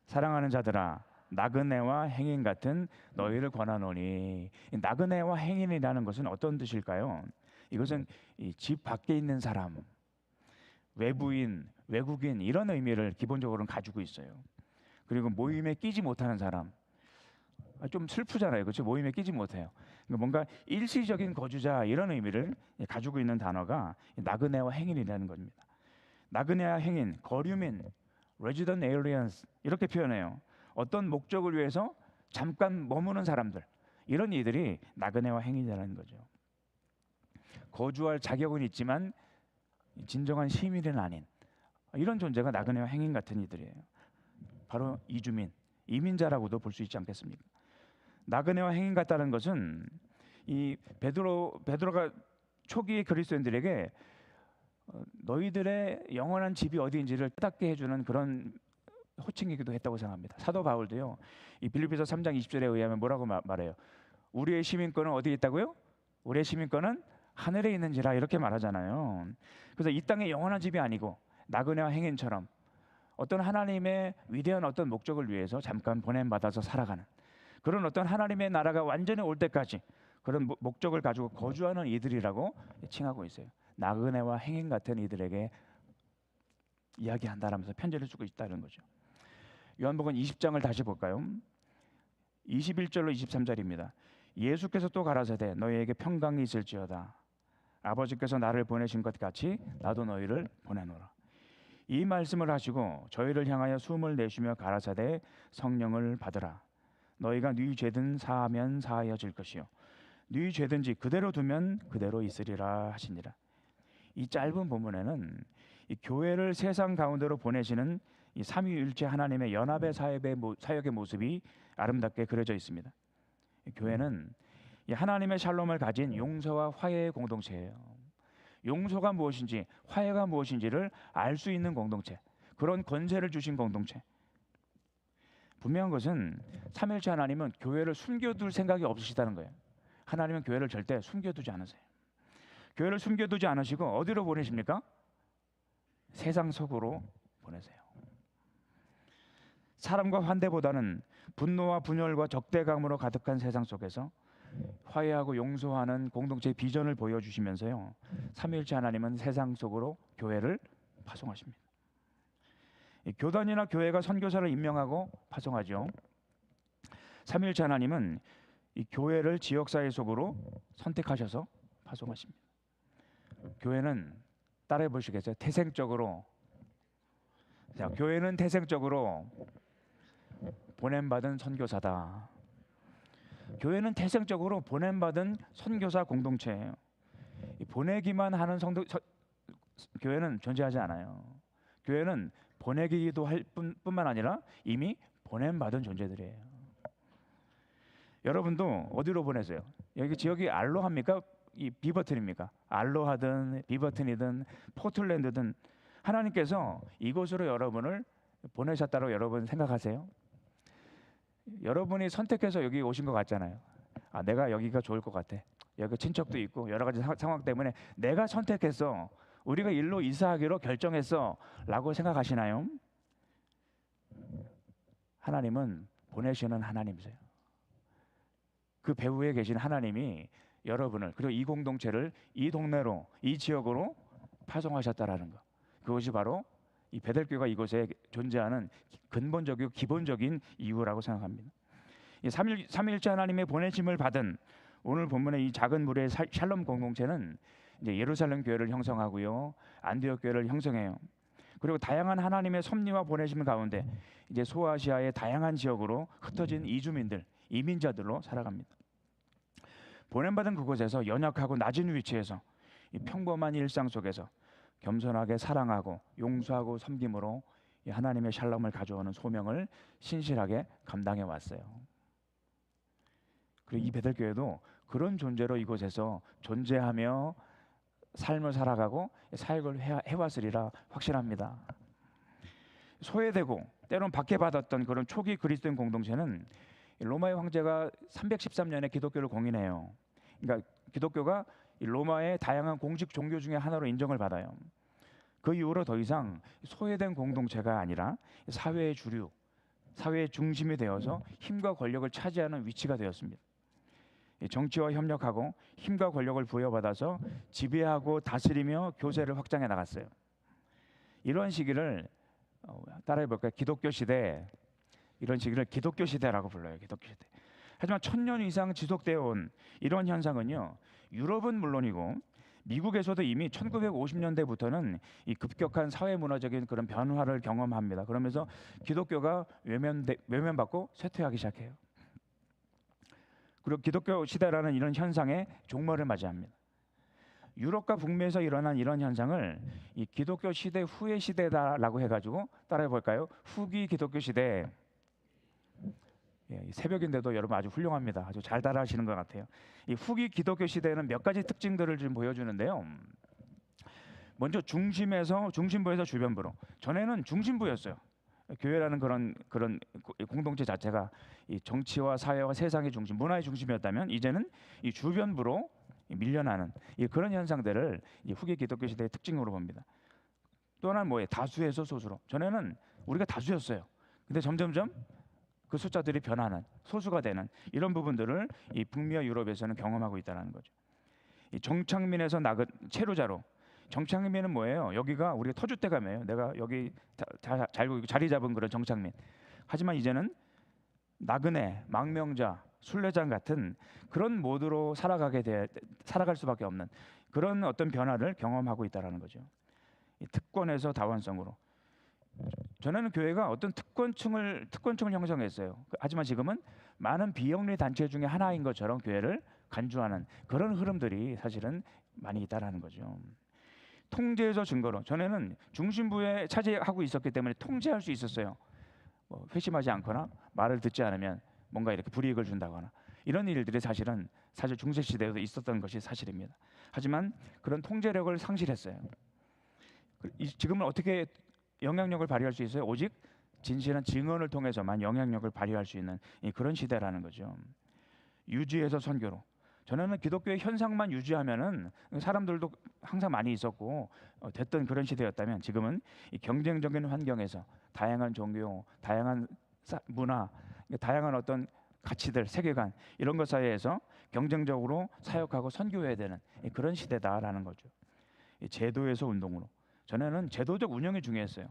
사랑하는 자들아, 나그네와 행인 같은 너희를 권하노니. 나그네와 행인이라는 것은 어떤 뜻일까요? 이것은 이 집 밖에 있는 사람, 외부인, 외국인, 이런 의미를 기본적으로는 가지고 있어요. 그리고 모임에 끼지 못하는 사람, 좀 슬프잖아요, 그렇죠? 모임에 끼지 못해요. 뭔가 일시적인 거주자, 이런 의미를 가지고 있는 단어가 나그네와 행인이라는 겁니다. 나그네와 행인, 거류민, resident aliens, 이렇게 표현해요. 어떤 목적을 위해서 잠깐 머무는 사람들, 이런 이들이 나그네와 행인이라는 거죠. 거주할 자격은 있지만 진정한 시민은 아닌 이런 존재가 나그네와 행인 같은 이들이에요. 바로 이주민, 이민자라고도 볼 수 있지 않겠습니까? 나그네와 행인 같다는 것은 이 베드로가 초기 그리스도인들에게 너희들의 영원한 집이 어디인지를 깨닫게 해주는 그런 호칭이기도 했다고 생각합니다. 사도 바울도요, 이 빌립보서 3장 20절에 의하면 뭐라고 말해요? 우리의 시민권은 어디에 있다고요? 우리의 시민권은 하늘에 있는지라, 이렇게 말하잖아요. 그래서 이 땅의 영원한 집이 아니고 나그네와 행인처럼 어떤 하나님의 위대한 어떤 목적을 위해서 잠깐 보냄받아서 살아가는 그런 어떤 하나님의 나라가 완전히 올 때까지 그런 목적을 가지고 거주하는 이들이라고 칭하고 있어요. 나그네와 행인 같은 이들에게 이야기한다라면서 편지를 쓰고 있다는 거죠. 요한복음 20장을 다시 볼까요? 21절로 23절입니다. 예수께서 또 가라사대 너희에게 평강이 있을지어다. 아버지께서 나를 보내신 것 같이 나도 너희를 보내노라. 이 말씀을 하시고 저희를 향하여 숨을 내쉬며 가라사대 성령을 받으라. 너희가 네 죄든 사하면 사하여질 것이요 네 죄든지 그대로 두면 그대로 있으리라 하시니라. 이 짧은 본문에는 이 교회를 세상 가운데로 보내시는 이 삼위일체 하나님의 연합의 사역의 모습이 아름답게 그려져 있습니다. 교회는 이 하나님의 샬롬을 가진 용서와 화해의 공동체예요. 용서가 무엇인지 화해가 무엇인지를 알 수 있는 공동체, 그런 권세를 주신 공동체. 분명한 것은 삼위일체 하나님은 교회를 숨겨둘 생각이 없으시다는 거예요. 하나님은 교회를 절대 숨겨두지 않으세요. 교회를 숨겨두지 않으시고 어디로 보내십니까? 세상 속으로 보내세요. 사람과 환대보다는 분노와 분열과 적대감으로 가득한 세상 속에서 화해하고 용서하는 공동체의 비전을 보여주시면서요, 삼위일체 하나님은 세상 속으로 교회를 파송하십니다. 교단이나 교회가 선교사를 임명하고 파송하죠. 삼위일체 하나님은 이 교회를 지역사회 속으로 선택하셔서 파송하십니다. 교회는 따라해 보시겠어요? 태생적으로, 자, 교회는 태생적으로 보냄받은 선교사다. 교회는 태생적으로 보냄받은 선교사 공동체예요. 보내기만 하는 교회는 존재하지 않아요. 교회는 보내기도 할 뿐만 아니라 이미 보냄받은 존재들이에요. 여러분도 어디로 보내세요? 여기 지역이 알로하입니까? 이 비버튼입니까? 알로하든 비버튼이든 포틀랜드든 하나님께서 이곳으로 여러분을 보내셨다고 여러분 생각하세요? 여러분이 선택해서 여기 오신 것 같잖아요. 아, 내가 여기가 좋을 것 같아. 여기 친척도 있고 여러 가지 상황 때문에 내가 선택해서 우리가 일로 이사하기로 결정했어 라고 생각하시나요? 하나님은 보내시는 하나님이세요. 그 배후에 계신 하나님이 여러분을 그리고 이 공동체를 이 동네로 이 지역으로 파송하셨다라는 것. 그것이 바로 이 베델교회가 이곳에 존재하는 근본적이고 기본적인 이유라고 생각합니다. 이 삼위일체 하나님의 보내심을 받은 오늘 본문의 이 작은 무리의 샬롬 공동체는 이제 예루살렘 교회를 형성하고요, 안디옥 교회를 형성해요. 그리고 다양한 하나님의 섭리와 보내심 가운데 이제 소아시아의 다양한 지역으로 흩어진 이주민들, 이민자들로 살아갑니다. 보냄받은 그곳에서 연약하고 낮은 위치에서 이 평범한 일상 속에서 겸손하게 사랑하고 용서하고 섬김으로 이 하나님의 샬롬을 가져오는 소명을 신실하게 감당해 왔어요. 그리고 이 베델교회도 그런 존재로 이곳에서 존재하며 삶을 살아가고 사역을 해왔으리라 확신합니다. 소외되고 때론 박해받았던 그런 초기 그리스도인 공동체는 로마의 황제가 313년에 기독교를 공인해요. 그러니까 기독교가 로마의 다양한 공식 종교 중에 하나로 인정을 받아요. 그 이후로 더 이상 소외된 공동체가 아니라 사회의 주류, 사회의 중심이 되어서 힘과 권력을 차지하는 위치가 되었습니다. 정치와 협력하고 힘과 권력을 부여받아서 지배하고 다스리며 교세를 확장해 나갔어요. 이런 시기를 따라해 볼까요? 기독교 시대. 이런 시기를 기독교 시대라고 불러요. 기독교 시대. 하지만 1000년 이상 지속되어 온 이런 현상은요, 유럽은 물론이고 미국에서도 이미 1950년대부터는 이 급격한 사회 문화적인 그런 변화를 경험합니다. 그러면서 기독교가 외면받고 쇠퇴하기 시작해요. 그리고 기독교 시대라는 이런 현상에 종말을 맞이합니다. 유럽과 북미에서 일어난 이런 현상을 이 기독교 시대 후의 시대다라고 해가지고 따라해 볼까요? 후기 기독교 시대. 예, 새벽인데도 여러분 아주 훌륭합니다. 아주 잘 따라하시는 것 같아요. 이 후기 기독교 시대에는 몇 가지 특징들을 좀 보여주는데요. 먼저 중심부에서 주변부로. 전에는 중심부였어요. 교회라는 그런 공동체 자체가 이 정치와 사회와 세상의 중심, 문화의 중심이었다면 이제는 이 주변부로 밀려나는 그런 현상들을 이 후기 기독교 시대의 특징으로 봅니다. 또 하나는 뭐예요? 다수에서 소수로. 전에는 우리가 다수였어요. 근데 점점점 그 숫자들이 변하는, 소수가 되는 이런 부분들을 이 북미와 유럽에서는 경험하고 있다는 거죠. 이 정착민에서 체류자로. 정착민은 뭐예요? 여기가 우리가 터줏대감이에요. 내가 여기 자리 잡은 그런 정착민. 하지만 이제는 나그네, 망명자, 순례자 같은 그런 모드로 살아갈 수밖에 없는 그런 어떤 변화를 경험하고 있다는 거죠. 이 특권에서 다원성으로. 전에는 교회가 어떤 특권층을 형성했어요. 하지만 지금은 많은 비영리 단체 중에 하나인 것처럼 교회를 간주하는 그런 흐름들이 사실은 많이 있다라는 거죠. 통제에서 증거로. 전에는 중심부에 차지하고 있었기 때문에 통제할 수 있었어요. 회심하지 않거나 말을 듣지 않으면 뭔가 이렇게 불이익을 준다거나 이런 일들이 사실 중세 시대에도 있었던 것이 사실입니다. 하지만 그런 통제력을 상실했어요. 지금은 어떻게 영향력을 발휘할 수 있어요? 오직 진실한 증언을 통해서만 영향력을 발휘할 수 있는 그런 시대라는 거죠. 유지에서 선교로. 전에는 기독교의 현상만 유지하면은 사람들도 항상 많이 있었고 됐던 그런 시대였다면 지금은 이 경쟁적인 환경에서 다양한 종교, 다양한 문화, 다양한 어떤 가치들, 세계관 이런 것 사이에서 경쟁적으로 사역하고 선교해야 되는 그런 시대다라는 거죠. 제도에서 운동으로. 전에는 제도적 운영이 중요했어요.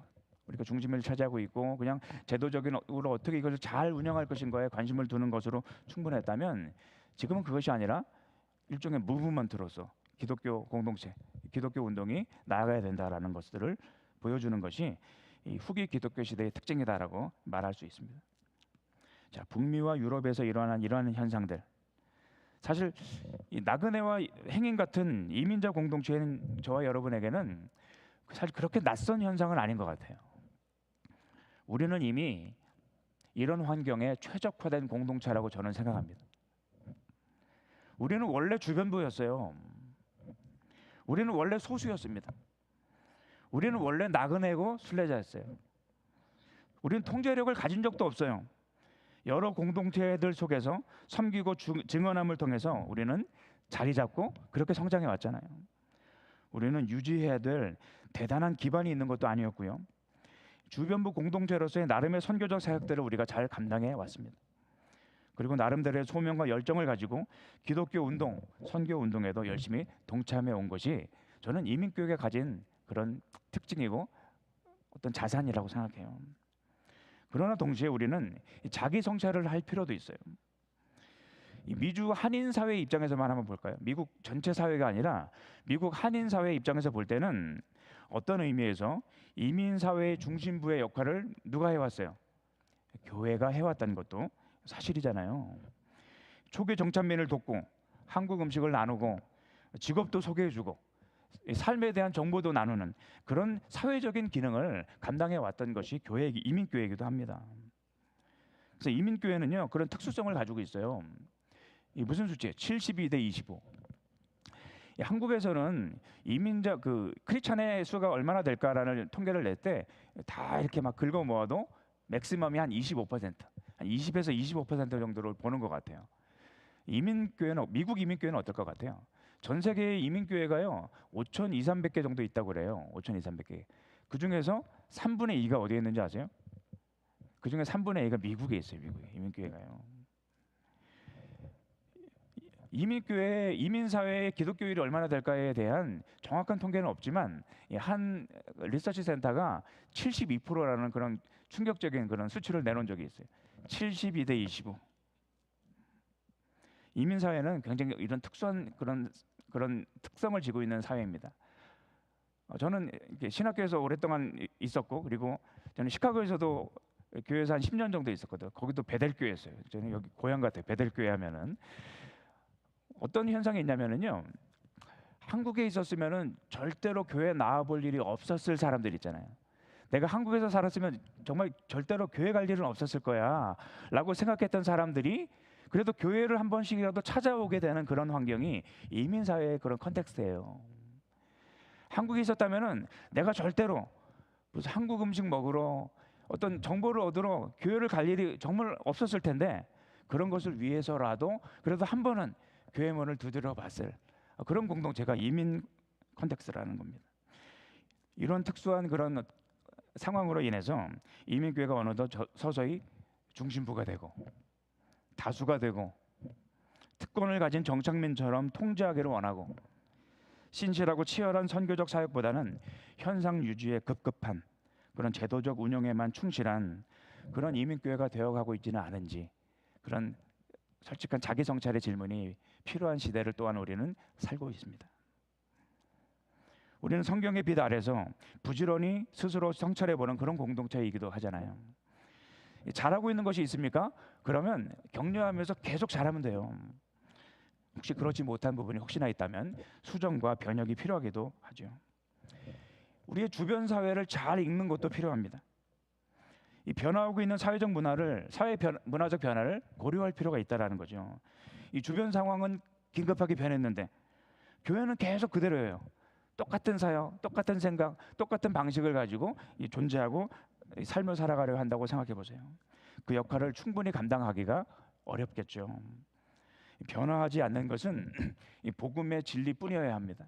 우리가 중심을 차지하고 있고 그냥 제도적으로 어떻게 이것을 잘 운영할 것인가에 관심을 두는 것으로 충분했다면 지금은 그것이 아니라 일종의 무브먼트로서 기독교 공동체, 기독교 운동이 나아가야 된다라는 것들을 보여주는 것이 이 후기 기독교 시대의 특징이다라고 말할 수 있습니다. 자, 북미와 유럽에서 일어나는 현상들, 사실 이 나그네와 행인 같은 이민자 공동체는 저와 여러분에게는 사실 그렇게 낯선 현상은 아닌 것 같아요. 우리는 이미 이런 환경에 최적화된 공동체라고 저는 생각합니다. 우리는 원래 주변부였어요. 우리는 원래 소수였습니다. 우리는 원래 나그네고 순례자였어요. 우리는 통제력을 가진 적도 없어요. 여러 공동체들 속에서 섬기고 증언함을 통해서 우리는 자리 잡고 그렇게 성장해 왔잖아요. 우리는 유지해야 될 대단한 기반이 있는 것도 아니었고요. 주변부 공동체로서의 나름의 선교적 사역들을 우리가 잘 감당해 왔습니다. 그리고 나름대로의 소명과 열정을 가지고 기독교 운동, 선교 운동에도 열심히 동참해 온 것이 저는 이민교회가 가진 그런 특징이고 어떤 자산이라고 생각해요. 그러나 동시에 우리는 자기 성찰을 할 필요도 있어요. 이 미주 한인 사회 입장에서만 한번 볼까요? 미국 전체 사회가 아니라 미국 한인 사회 입장에서 볼 때는 어떤 의미에서 이민 사회의 중심부의 역할을 누가 해왔어요? 교회가 해왔다는 것도 사실이잖아요. 초기 정착민을 돕고 한국 음식을 나누고 직업도 소개해주고 삶에 대한 정보도 나누는 그런 사회적인 기능을 감당해 왔던 것이 이민교회이기도 합니다. 그래서 이민교회는요 그런 특수성을 가지고 있어요. 이 무슨 수치예요? 72대 25. 한국에서는 이민자 크리스찬의 수가 얼마나 될까라는 통계를 낼 때 다 이렇게 막 긁어 모아도 맥시멈이 한 25%, 한 20에서 25% 정도를 보는 것 같아요. 미국 이민교회는 어떨 것 같아요? 전 세계의 이민교회가요 5,200~300개 정도 있다고 그래요. 5,200~300개. 그 중에서 3분의 2가 어디에 있는지 아세요? 그 중에 3분의 2가 미국에 있어요. 미국에 이민교회가요. 이민교회, 이민사회의 기독교율이 얼마나 될까에 대한 정확한 통계는 없지만 한 리서치 센터가 72%라는 그런 충격적인 그런 수치를 내놓은 적이 있어요. 72대 25. 이민사회는 굉장히 이런 특수한 그런 특성을 지고 있는 사회입니다. 저는 신학교에서 오랫동안 있었고 그리고 저는 시카고에서도 교회에서 한 10년 정도 있었거든요. 거기도 베델교회였어요. 저는 여기 고향 같아요. 베델교회 하면은 어떤 현상이 있냐면은요. 한국에 있었으면은 절대로 교회 나와볼 일이 없었을 사람들 있잖아요. 내가 한국에서 살았으면 정말 절대로 교회 갈 일은 없었을 거야 라고 생각했던 사람들이 그래도 교회를 한 번씩이라도 찾아오게 되는 그런 환경이 이민사회의 그런 컨텍스트예요. 한국에 있었다면은 내가 절대로 무슨 한국 음식 먹으러 어떤 정보를 얻으러 교회를 갈 일이 정말 없었을 텐데 그런 것을 위해서라도 그래도 한 번은 교회 문을 두드려 봤을 그런 공동체가 이민 컨텍스트라는 겁니다. 이런 특수한 그런 상황으로 인해서 이민교회가 어느덧 서서히 중심부가 되고 다수가 되고 특권을 가진 정착민처럼 통제하기를 원하고 신실하고 치열한 선교적 사역보다는 현상 유지에 급급한 그런 제도적 운영에만 충실한 그런 이민교회가 되어가고 있지는 않은지 그런 솔직한 자기 성찰의 질문이 필요한 시대를 또한 우리는 살고 있습니다. 우리는 성경의 빛 아래서 부지런히 스스로 성찰해보는 그런 공동체이기도 하잖아요. 잘하고 있는 것이 있습니까? 그러면 격려하면서 계속 잘하면 돼요. 혹시 그렇지 못한 부분이 혹시나 있다면 수정과 변혁이 필요하기도 하죠. 우리의 주변 사회를 잘 읽는 것도 필요합니다. 이 변화하고 있는 사회적 문화적 변화를 고려할 필요가 있다라는 거죠. 이 주변 상황은 긴급하게 변했는데 교회는 계속 그대로예요. 똑같은 사역, 똑같은 생각, 똑같은 방식을 가지고 존재하고 삶을 살아가려 한다고 생각해 보세요. 그 역할을 충분히 감당하기가 어렵겠죠. 변화하지 않는 것은 이 복음의 진리뿐이어야 합니다.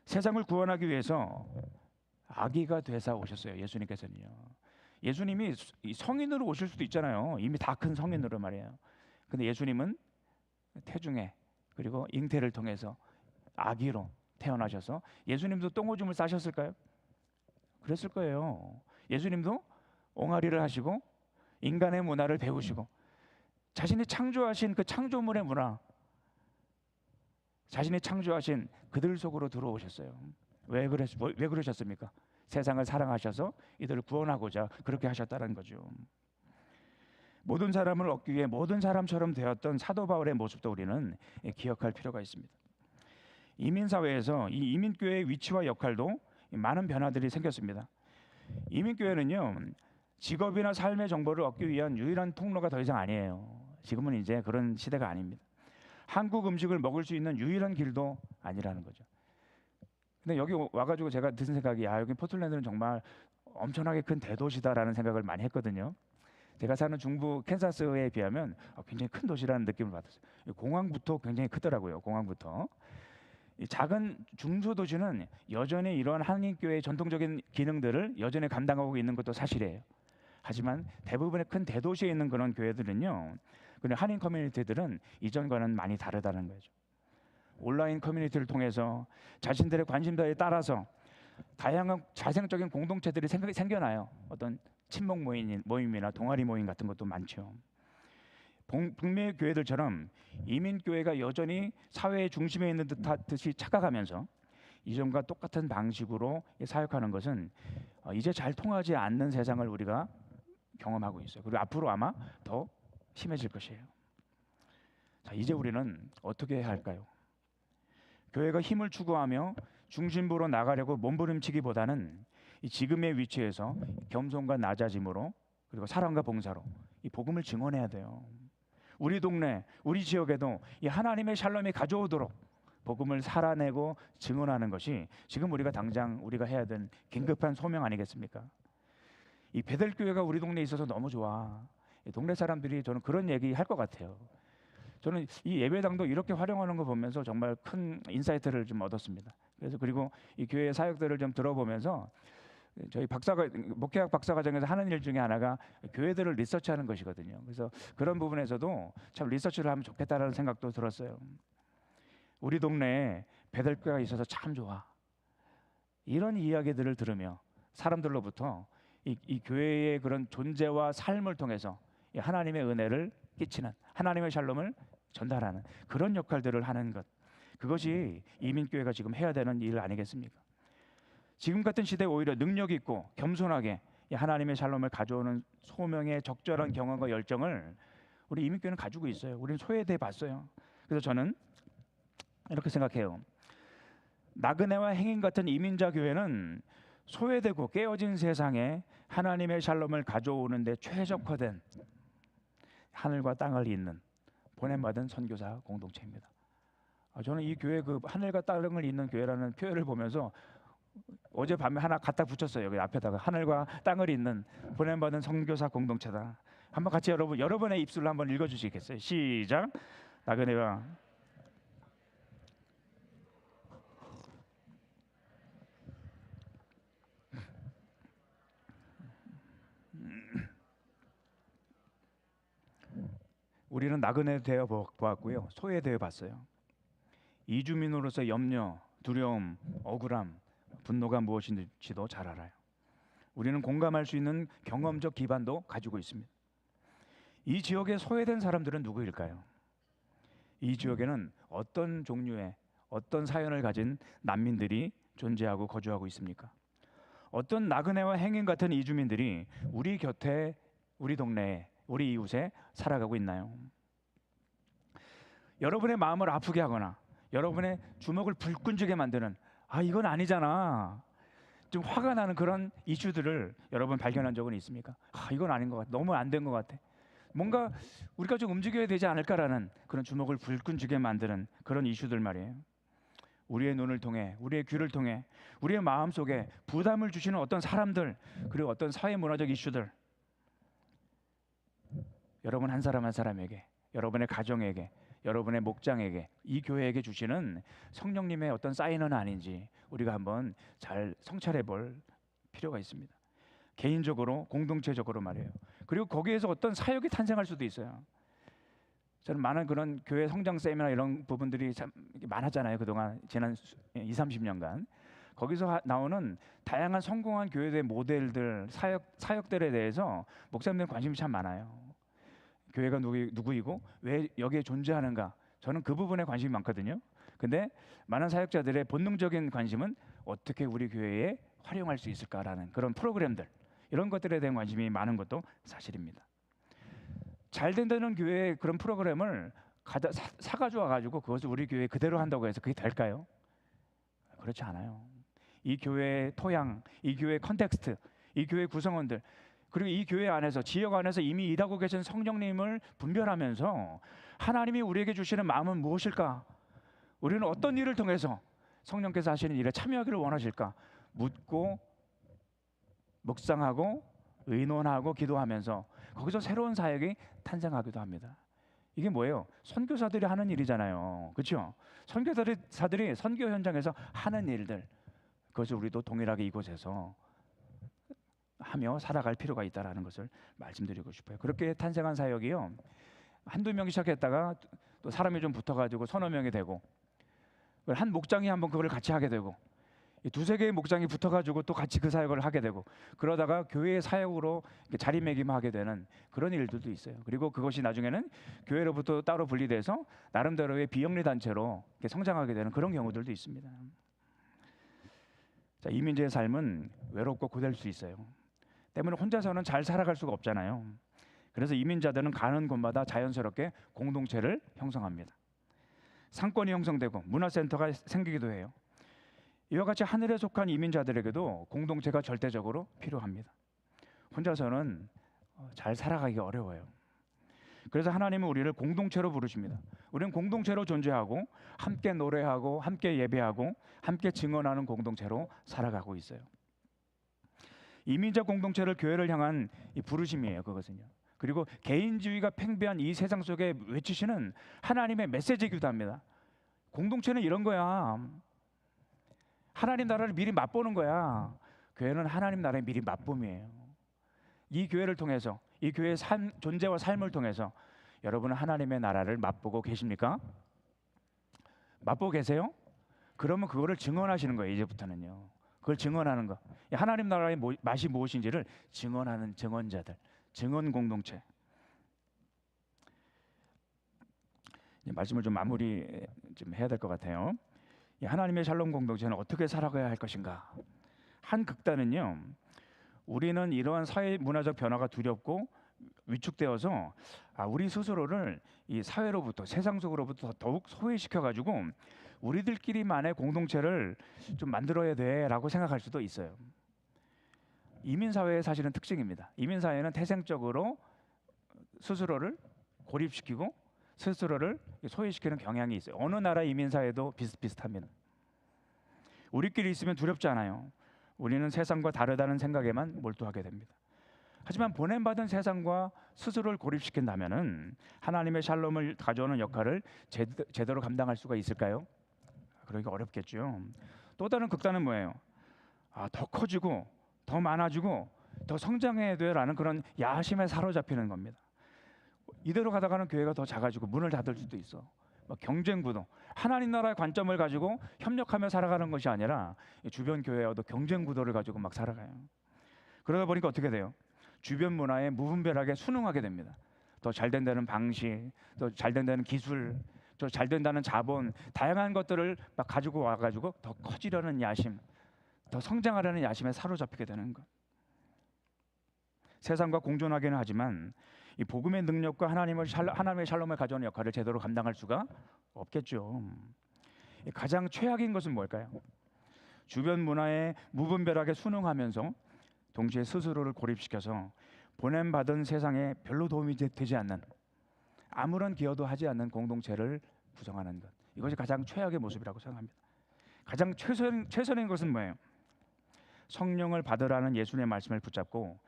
세상을 구원하기 위해서 아기가 되사 오셨어요. 예수님께서는요. 예수님이 성인으로 오실 수도 있잖아요. 이미 다 큰 성인으로 말이에요. 근데 예수님은 태중에 그리고 잉태를 통해서 아기로 태어나셔서 예수님도 똥오줌을 싸셨을까요? 그랬을 거예요. 예수님도 옹알이를 하시고 인간의 문화를 배우시고 자신이 창조하신 그 창조물의 문화 자신이 창조하신 그들 속으로 들어오셨어요. 왜 그러셨습니까? 세상을 사랑하셔서 이들을 구원하고자 그렇게 하셨다는 거죠. 모든 사람을 얻기 위해 모든 사람처럼 되었던 사도 바울의 모습도 우리는 기억할 필요가 있습니다. 이민사회에서 이 이민교회의 위치와 역할도 많은 변화들이 생겼습니다. 이민교회는요, 직업이나 삶의 정보를 얻기 위한 유일한 통로가 더 이상 아니에요. 지금은 이제 그런 시대가 아닙니다. 한국 음식을 먹을 수 있는 유일한 길도 아니라는 거죠. 근데 여기 와가지고 제가 드는 생각이, 여기 포틀랜드는 정말 엄청나게 큰 대도시다라는 생각을 많이 했거든요. 제가 사는 중부 캔사스에 비하면 굉장히 큰 도시라는 느낌을 받았어요. 공항부터 굉장히 크더라고요. 공항부터. 이 작은 중소도시는 여전히 이러한 한인교회의 전통적인 기능들을 여전히 감당하고 있는 것도 사실이에요. 하지만 대부분의 큰 대도시에 있는 그런 교회들은요, 그냥 한인 커뮤니티들은 이전과는 많이 다르다는 거죠. 온라인 커뮤니티를 통해서 자신들의 관심사에 따라서 다양한 자생적인 공동체들이 생겨나요. 어떤 친목 모임이나 동아리 모임 같은 것도 많죠. 북미의 교회들처럼 이민교회가 여전히 사회의 중심에 있는 듯이 착각하면서 이전과 똑같은 방식으로 사역하는 것은 이제 잘 통하지 않는 세상을 우리가 경험하고 있어요. 그리고 앞으로 아마 더 심해질 것이에요. 자, 이제 우리는 어떻게 해야 할까요? 교회가 힘을 추구하며 중심부로 나가려고 몸부림치기보다는 이 지금의 위치에서 겸손과 낮아짐으로, 그리고 사랑과 봉사로 이 복음을 증언해야 돼요. 우리 동네, 우리 지역에도 이 하나님의 샬롬이 가져오도록 복음을 살아내고 증언하는 것이 지금 우리가 당장 우리가 해야 되는 긴급한 소명 아니겠습니까? 이 베델교회가 우리 동네에 있어서 너무 좋아. 동네 사람들이 저는 그런 얘기 할 것 같아요. 저는 이 예배당도 이렇게 활용하는 거 보면서 정말 큰 인사이트를 좀 얻었습니다. 그래서 그리고 이 교회 사역들을 좀 들어보면서 저희 목회학 박사과정에서 하는 일 중에 하나가 교회들을 리서치하는 것이거든요. 그래서 그런 부분에서도 참 리서치를 하면 좋겠다라는 생각도 들었어요. 우리 동네에 베델교회가 있어서 참 좋아. 이런 이야기들을 들으며 사람들로부터 이 교회의 그런 존재와 삶을 통해서 이 하나님의 은혜를 끼치는, 하나님의 샬롬을 전달하는 그런 역할들을 하는 것, 그것이 이민교회가 지금 해야 되는 일 아니겠습니까? 지금 같은 시대에 오히려 능력 있고 겸손하게 하나님의 샬롬을 가져오는 소명의 적절한 경험과 열정을 우리 이민교회는 가지고 있어요. 우리는 소외돼 봤어요. 그래서 저는 이렇게 생각해요. 나그네와 행인 같은 이민자 교회는 소외되고 깨어진 세상에 하나님의 샬롬을 가져오는 데 최적화된 하늘과 땅을 잇는 보냄받은 선교사 공동체입니다. 저는 이 교회 그 하늘과 땅을 잇는 교회라는 표현을 보면서 어젯밤에 하나 갖다 붙였어요. 여기 앞에다가 하늘과 땅을 잇는 보냄받은 선교사 공동체다. 한번 같이 여러분의 입술로 한번 읽어주시겠어요? 시작. 나그네와 우리는 나그네 되어 보았고요, 소외되어 봤어요. 이주민으로서 염려, 두려움, 억울함, 분노가 무엇인지도 잘 알아요. 우리는 공감할 수 있는 경험적 기반도 가지고 있습니다. 이 지역에 소외된 사람들은 누구일까요? 이 지역에는 어떤 종류의, 어떤 사연을 가진 난민들이 존재하고 거주하고 있습니까? 어떤 나그네와 행인 같은 이주민들이 우리 곁에, 우리 동네에, 우리 이웃에 살아가고 있나요? 여러분의 마음을 아프게 하거나 여러분의 주먹을 불끈 쥐게 만드는, 이건 아니잖아, 좀 화가 나는 그런 이슈들을 여러분 발견한 적은 있습니까? 이건 아닌 것 같아, 너무 안 된 것 같아, 뭔가 우리가 좀 움직여야 되지 않을까라는 그런 주먹을 불끈 쥐게 만드는 그런 이슈들 말이에요. 우리의 눈을 통해, 우리의 귀를 통해 우리의 마음속에 부담을 주시는 어떤 사람들, 그리고 어떤 사회문화적 이슈들, 여러분 한 사람 한 사람에게, 여러분의 가정에게, 여러분의 목장에게, 이 교회에게 주시는 성령님의 어떤 사인은 아닌지 우리가 한번 잘 성찰해 볼 필요가 있습니다. 개인적으로, 공동체적으로 말이에요. 그리고 거기에서 어떤 사역이 탄생할 수도 있어요. 저는 많은 그런 교회 성장 세미나 이런 부분들이 참 많았잖아요. 그동안 지난 20-30년간 거기서 나오는 다양한 성공한 교회의 모델들, 사역들에 대해서 목사님들 관심이 참 많아요. 교회가 누구이고 왜 여기에 존재하는가, 저는 그 부분에 관심이 많거든요. 근데 많은 사역자들의 본능적인 관심은 어떻게 우리 교회에 활용할 수 있을까라는 그런 프로그램들, 이런 것들에 대한 관심이 많은 것도 사실입니다. 잘 된다는 교회의 그런 프로그램을 사가지고 와가지고 그것을 우리 교회에 그대로 한다고 해서 그게 될까요? 그렇지 않아요. 이 교회의 토양, 이 교회의 컨텍스트, 이 교회 구성원들, 그리고 이 교회 안에서, 지역 안에서 이미 일하고 계신 성령님을 분별하면서 하나님이 우리에게 주시는 마음은 무엇일까? 우리는 어떤 일을 통해서 성령께서 하시는 일에 참여하기를 원하실까? 묻고 묵상하고 의논하고 기도하면서 거기서 새로운 사역이 탄생하기도 합니다. 이게 뭐예요? 선교사들이 하는 일이잖아요. 그렇죠? 선교사들이 선교 현장에서 하는 일들, 그것을 우리도 동일하게 이곳에서 하며 살아갈 필요가 있다는 것을 말씀드리고 싶어요. 그렇게 탄생한 사역이요, 한두 명이 시작했다가 또 사람이 좀 붙어가지고 서너 명이 되고, 한 목장이 한번 그걸 같이 하게 되고, 두세 개의 목장이 붙어가지고 또 같이 그 사역을 하게 되고, 그러다가 교회의 사역으로 자리매김하게 되는 그런 일들도 있어요. 그리고 그것이 나중에는 교회로부터 따로 분리돼서 나름대로의 비영리 단체로 성장하게 되는 그런 경우들도 있습니다. 자, 이민자의 삶은 외롭고 고될 수 있어요. 때문에 혼자서는 잘 살아갈 수가 없잖아요. 그래서 이민자들은 가는 곳마다 자연스럽게 공동체를 형성합니다. 상권이 형성되고 문화센터가 생기기도 해요. 이와 같이 하늘에 속한 이민자들에게도 공동체가 절대적으로 필요합니다. 혼자서는 잘 살아가기 어려워요. 그래서 하나님은 우리를 공동체로 부르십니다. 우리는 공동체로 존재하고 함께 노래하고 함께 예배하고 함께 증언하는 공동체로 살아가고 있어요. 이민자 공동체를 교회를 향한 이 부르심이에요. 그것은요. 그리고 개인주의가 팽배한 이 세상 속에 외치시는 하나님의 메시지이기도 합니다. 공동체는 이런 거야. 하나님 나라를 미리 맛보는 거야. 교회는 하나님 나라의 미리 맛봄이에요. 이 교회를 통해서, 이 교회의 존재와 삶을 통해서 여러분은 하나님의 나라를 맛보고 계십니까? 맛보고 계세요? 그러면 그거를 증언하시는 거예요. 이제부터는요. 그걸 증언하는 거. 하나님 나라의 맛이 무엇인지를 증언하는 증언자들, 증언 공동체. 말씀을 좀 마무리 좀 해야 될 것 같아요. 하나님의 샬롬 공동체는 어떻게 살아가야 할 것인가? 한 극단은요, 우리는 이러한 사회 문화적 변화가 두렵고 위축되어서 우리 스스로를 이 사회로부터, 세상 속으로부터 더욱 소외시켜 가지고 우리들끼리만의 공동체를 좀 만들어야 돼라고 생각할 수도 있어요. 이민 사회의 사실은 특징입니다. 이민 사회는 태생적으로 스스로를 고립시키고 스스로를 소외시키는 경향이 있어요. 어느 나라 이민 사회도 비슷비슷합니다. 우리끼리 있으면 두렵지 않아요. 우리는 세상과 다르다는 생각에만 몰두하게 됩니다. 하지만 보냄받은 세상과 스스로를 고립시킨다면은 하나님의 샬롬을 가져오는 역할을 제대로 감당할 수가 있을까요? 그러기가 어렵겠죠. 또 다른 극단은 뭐예요? 더 커지고 더 많아지고 더 성장해야 돼라는 그런 야심에 사로잡히는 겁니다. 이대로 가다가는 교회가 더 작아지고 문을 닫을 수도 있어. 경쟁 구도, 하나님 나라의 관점을 가지고 협력하며 살아가는 것이 아니라 주변 교회와도 경쟁 구도를 가지고 막 살아가요. 그러다 보니까 어떻게 돼요? 주변 문화에 무분별하게 순응하게 됩니다. 더 잘 된다는 방식, 더 잘 된다는 기술, 더 잘 된다는 자본, 다양한 것들을 막 가지고 와가지고 더 커지려는 야심, 더 성장하려는 야심에 사로잡히게 되는 것. 세상과 공존하기는 하지만 이 복음의 능력과 하나님의 샬롬을 가져오는 역할을 제대로 감당할 수가 없겠죠. 가장 최악인 것은 뭘까요? 주변 문화에 무분별하게 순응하면서 동시에 스스로를 고립시켜서 보냄받은 세상에 별로 도움이 되지 않는, 아무런 기여도 하지 않는 공동체를 구성하는 것. 이것이 가장 최악의 모습이라고 생각합니다. 가장 최선인 것은 뭐예요? 성령을 받으라는 예수님의 말씀을 붙잡고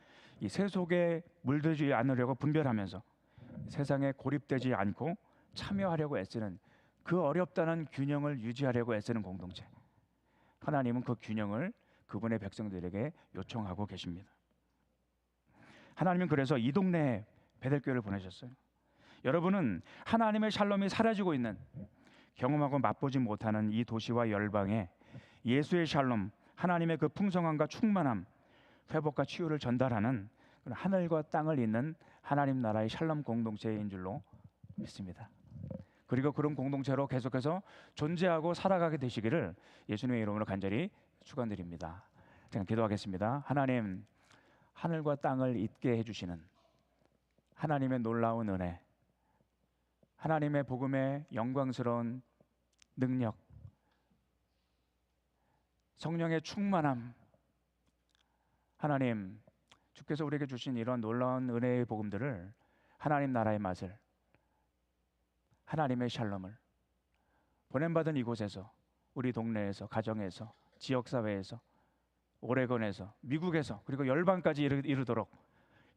이 세속에 물들지 않으려고 분별하면서 세상에 고립되지 않고 참여하려고 애쓰는, 그 어렵다는 균형을 유지하려고 애쓰는 공동체. 하나님은 그 균형을 그분의 백성들에게 요청하고 계십니다. 하나님은 그래서 이 동네에 베델교회를 보내셨어요. 여러분은 하나님의 샬롬이 사라지고 있는, 경험하고 맛보지 못하는 이 도시와 열방에 예수의 샬롬, 하나님의 그 풍성함과 충만함, 회복과 치유를 전달하는 하늘과 땅을 잇는 하나님 나라의 샬롬 공동체인 줄로 믿습니다. 그리고 그런 공동체로 계속해서 존재하고 살아가게 되시기를 예수님의 이름으로 간절히 축원드립니다. 제가 기도하겠습니다. 하나님, 하늘과 땅을 잇게 해주시는 하나님의 놀라운 은혜, 하나님의 복음의 영광스러운 능력, 성령의 충만함, 하나님, 주께서 우리에게 주신 이런 놀라운 은혜의 복음들을, 하나님 나라의 맛을, 하나님의 샬롬을 보냄받은 이곳에서, 우리 동네에서, 가정에서, 지역사회에서, 오레곤에서, 미국에서, 그리고 열방까지 이르도록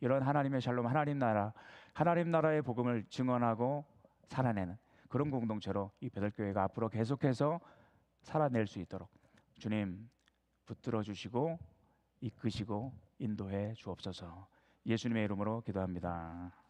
이런 하나님의 샬롬, 하나님 나라의 복음을 증언하고 살아내는 그런 공동체로 이 베들교회가 앞으로 계속해서 살아낼 수 있도록 주님 붙들어 주시고 이끄시고 인도해 주옵소서. 예수님의 이름으로 기도합니다.